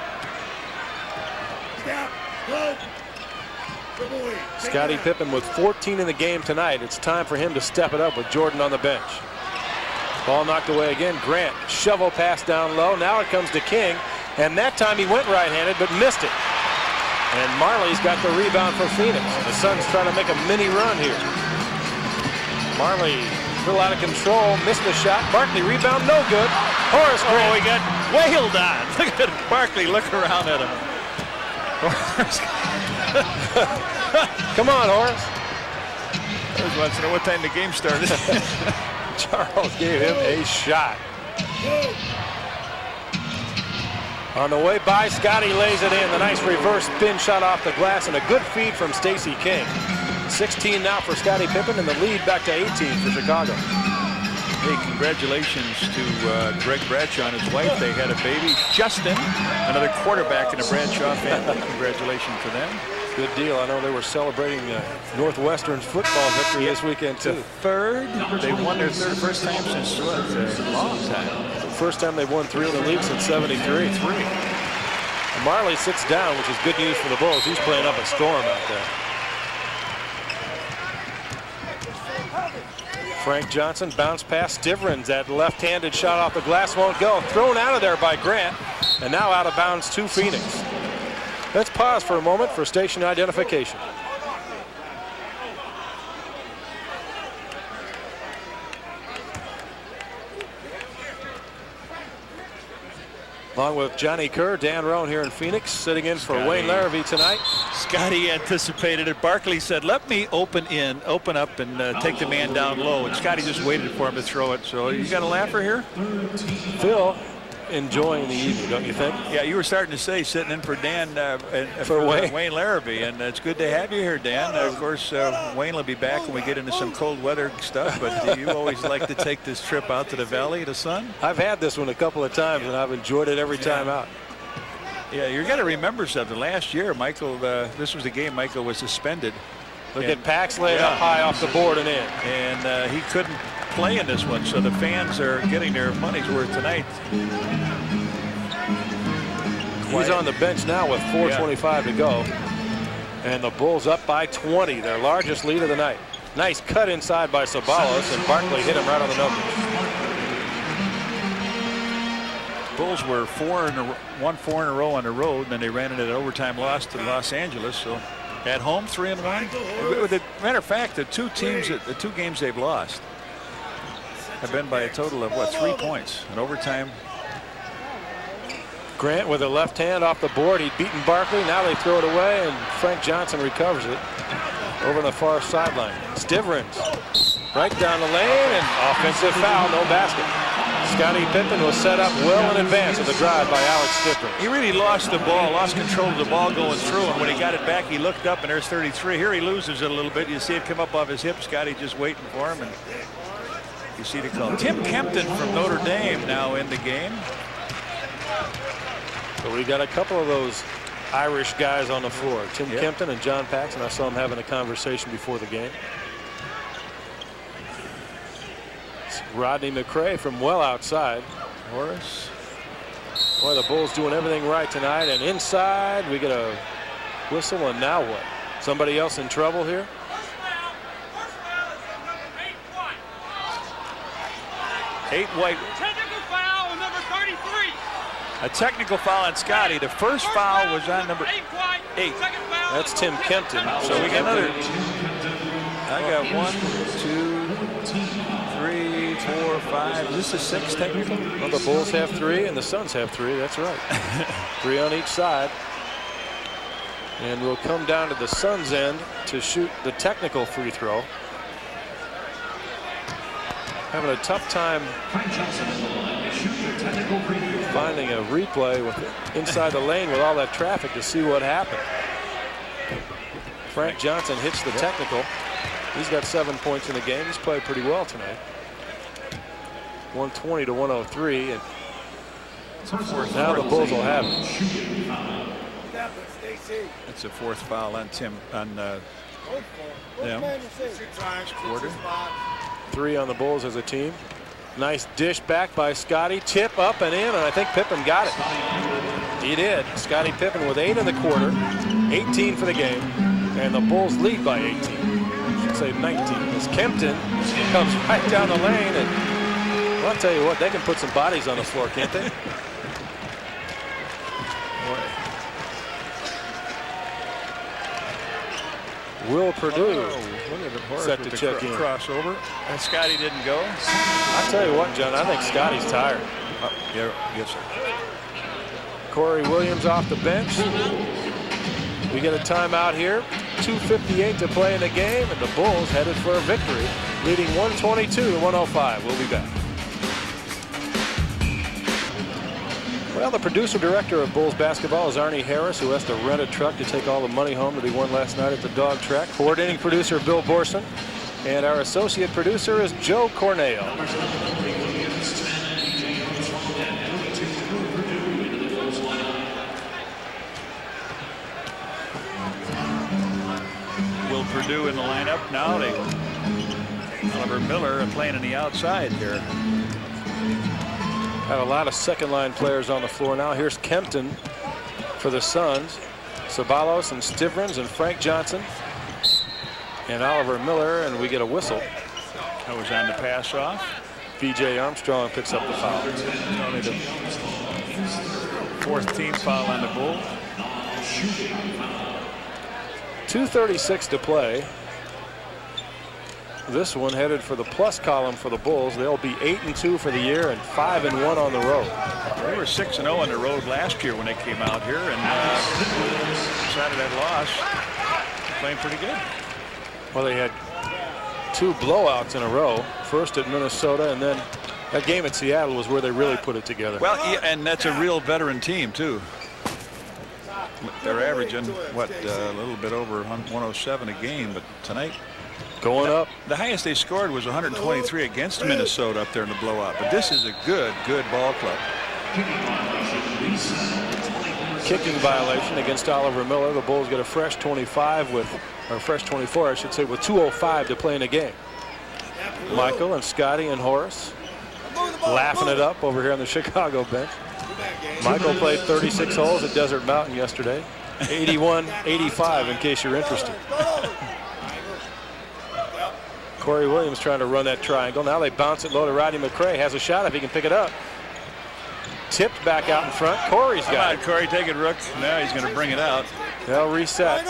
Scottie Pippen with 14 in the game tonight. It's time for him to step it up with Jordan on the bench. Ball knocked away again. Grant, shovel pass down low. Now it comes to King, and that time he went right-handed but missed it. And Marley's got the rebound for Phoenix. The Suns trying to make a mini run here. Marley a little out of control, missed the shot. Barkley rebound, no good. Horace Grant. Oh, he got wailed on. Look at Barkley looking around at him. Come on, Horace. I was watching what time the game started. Charles gave him a shot. On the way by, Scottie lays it in. The nice reverse spin shot off the glass, and a good feed from Stacey King. 16 now for Scottie Pippen, and the lead back to 18 for Chicago. Hey, congratulations to Greg Bradshaw and his wife. They had a baby, Justin, another quarterback in the Bradshaw family. Congratulations to them. Good deal. I know they were celebrating Northwestern's football victory this weekend, too. They won their first time since a long time. First time they've won 3 in the league since '73. Marley sits down, which is good news for the Bulls. He's playing up a storm out there. Frank Johnson bounced past Stivrins. That left-handed shot off the glass won't go. Thrown out of there by Grant, and now out of bounds to Phoenix. Let's pause for a moment for station identification. Along with Johnny Kerr, Dan Roan here in Phoenix, sitting in for Wayne Larrabee tonight. Scottie anticipated it. Barkley said, let me open up and take the man down low. And Scottie just waited for him to throw it. So you got a laugher here? Phil enjoying the evening, don't you think? Yeah, you were starting to say sitting in for Dan for Wayne Larrabee, and it's good to have you here, Dan. Of course, Wayne will be back when we get into some cold weather stuff, but you always like to take this trip out to the Valley, the sun? I've had this one a couple of times, and I've enjoyed it every time out. Yeah, you got to remember something. Last year, Michael, this was the game Michael was suspended. Look at Pax laying up high off the board and in. And he couldn't play in this one, so the fans are getting their money's worth tonight. He's on the bench now with 4:25 to go. And the Bulls up by 20, their largest lead of the night. Nice cut inside by Sabalos, and Barkley hit him right on the numbers. Bulls were 4 in a row on the road, and then they ran into an overtime loss to Los Angeles. So at home, 3-1. Matter of fact, the two games they've lost have been by a total of 3 points in overtime. Grant with a left hand off the board. He'd beaten Barkley. Now they throw it away, and Frank Johnson recovers it over on the far sideline. Stivrins right down the lane, and offensive foul, no basket. Scottie Pippen was set up well in advance of the drive by Alex Stivrins. He really lost the ball, lost control of the ball going through, and when he got it back, he looked up, and there's 33. Here he loses it a little bit. You see it come up off his hip. Scottie just waiting for him, and you see the call. Tim Kempton from Notre Dame now in the game. So we got a couple of those Irish guys on the floor. Tim Kempton and John Paxson. I saw them having a conversation before the game. It's Rodney McRae from well outside. Horace. Boy, the Bulls doing everything right tonight. And inside, we get a whistle, and now what? Somebody else in trouble here? 8 white. Technical foul on number 33. A technical foul on Scottie. The first foul was on number 8. That's Tim Kempton. So we got another. I got 1, 2, 3, 4, 5. Is this the 6th technical? Well, the Bulls have 3 and the Suns have 3. That's right. 3 on each side. And we'll come down to the Suns' end to shoot the technical free throw. Having a tough time finding a replay with inside the lane with all that traffic to see what happened. Frank Johnson hits the technical. He's got 7 points in the game. He's played pretty well tonight. 120 to 103, and now the Bulls will have it. It's a 4th foul on Tim on them. 3 on the Bulls as a team. Nice dish back by Scottie. Tip up and in, and I think Pippen got it. He did. Scottie Pippen with 8 in the quarter, 18 for the game, and the Bulls lead by 18. I should say 19. As Kempton comes right down the lane, and well, I'll tell you what, they can put some bodies on the floor, can't they? Will Purdue set to check in. Crossover. And Scottie didn't go. I'll tell you what, John, I think Scottie's tired. Yes, sir. Cory Williams off the bench. We get a timeout here. 2:58 to play in the game, and the Bulls headed for a victory, leading 122 to 105. We'll be back. Well, the producer director of Bulls basketball is Arnie Harris, who has to rent a truck to take all the money home that he won last night at the dog track. Coordinating producer Bill Borson, and our associate producer is Joe Cornell. Will Purdue in the lineup now. Oliver Miller playing on the outside here. Have a lot of second-line players on the floor now. Here's Kempton for the Suns. Ceballos and Stivrins and Frank Johnson and Oliver Miller, and we get a whistle. That was on the pass off. B.J. Armstrong picks up the foul. Only the 4th team foul on the Bulls. 2:36 to play. This one headed for the plus column for the Bulls. They'll be 8-2 for the year and 5-1 on the road. They were 6-0 on the road last year when they came out here, and decided that loss. Playing pretty good. Well, they had 2 blowouts in a row. First at Minnesota, and then that game at Seattle was where they really put it together. Well, yeah, and that's a real veteran team too. They're averaging what a little bit over 107 a game, but tonight. Going up. The highest they scored was 123 against Minnesota up there in the blowout. But this is a good ball club. Kicking violation against Oliver Miller. The Bulls get a fresh 25 with, or fresh 24, I should say, with 2:05 to play in the game. Michael and Scottie and Horace laughing it up over here on the Chicago bench. Michael played 36 holes at Desert Mountain yesterday. 81-85 in case you're interested. Cory Williams trying to run that triangle. Now they bounce it low to Rodney McRae. Has a shot if he can pick it up. Tipped back out in front. Corey's got it. Corey, take it, Rook. Now he's going to bring it out. They'll reset.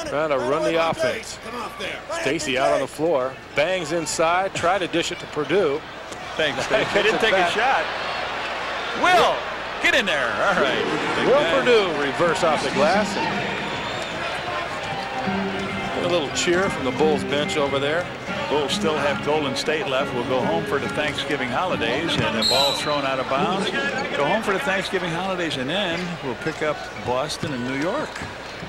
Trying to run the offense. Stacy out on the floor. Bangs inside. Try to dish it to Purdue. Thanks, Stacy. He didn't take a shot. Will, get in there. All right. Will Purdue reverse off the glass. A little cheer from the Bulls bench over there. Bulls still have Golden State left. We'll go home for the Thanksgiving holidays, and a ball thrown out of bounds. Go home for the Thanksgiving holidays, and then we'll pick up Boston and New York.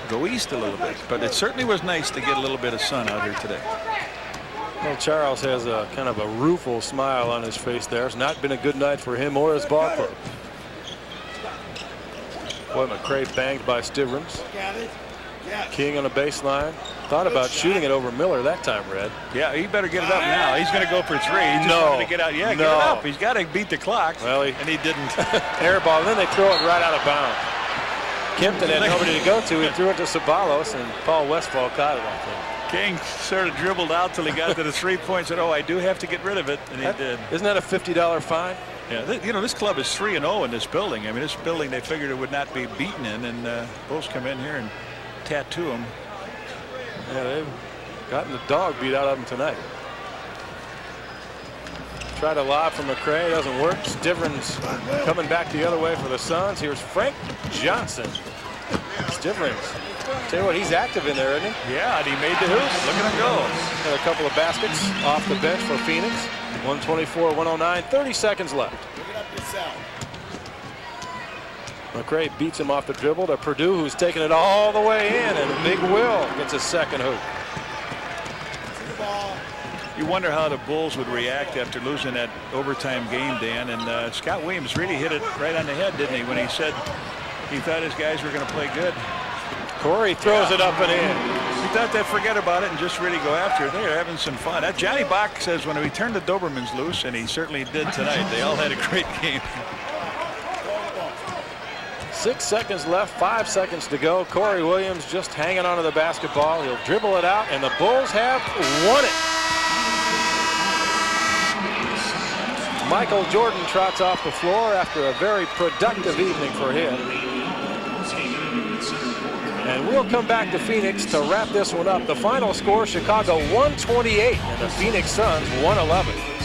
Go east a little bit. But it certainly was nice to get a little bit of sun out here today. Well, Charles has a kind of a rueful smile on his face there. It's not been a good night for him or his ball club. Boy, McRae banged by Stivrins. King on the baseline. Thought about shooting it over Miller that time, Red. Yeah, he better get it up now. He's going to go for 3. He just wanted to get out. Yeah, get it up. He's got to beat the clock. Well, and he didn't. Air ball, and then they throw it right out of bounds. Kempton had nobody to go to. He threw it to Ceballos, and Paul Westphal caught it, I think. King sort of dribbled out till he got to the 3 points and, oh, I do have to get rid of it, and he did. Isn't that a $50 fine? Yeah, you know, this club is 3-0 in this building. I mean, this building they figured it would not be beaten in, and Bulls come in here and tattoo them. Yeah, they've gotten the dog beat out of them tonight. Try to lob from McCray, doesn't work. Stivrins coming back the other way for the Suns. Here's Frank Johnson. Stivrins. Tell you what, he's active in there, isn't he? Yeah, and he made the hoop. Look at him go. Had a couple of baskets off the bench for Phoenix. 124-109, 30 seconds left. McCray beats him off the dribble to Purdue, who's taking it all the way in, and Big Will gets a second hoop. You wonder how the Bulls would react after losing that overtime game, Dan. And Scott Williams really hit it right on the head, didn't he, when he said he thought his guys were going to play good. Corey throws it up and in. He thought they'd forget about it and just really go after it. They're having some fun. Johnny Bach says when we turned the Dobermans loose, and he certainly did tonight, they all had a great game. 6 seconds left, 5 seconds to go. Cory Williams just hanging onto the basketball. He'll dribble it out, and the Bulls have won it. Michael Jordan trots off the floor after a very productive evening for him. And we'll come back to Phoenix to wrap this one up. The final score, Chicago 128 and the Phoenix Suns 111.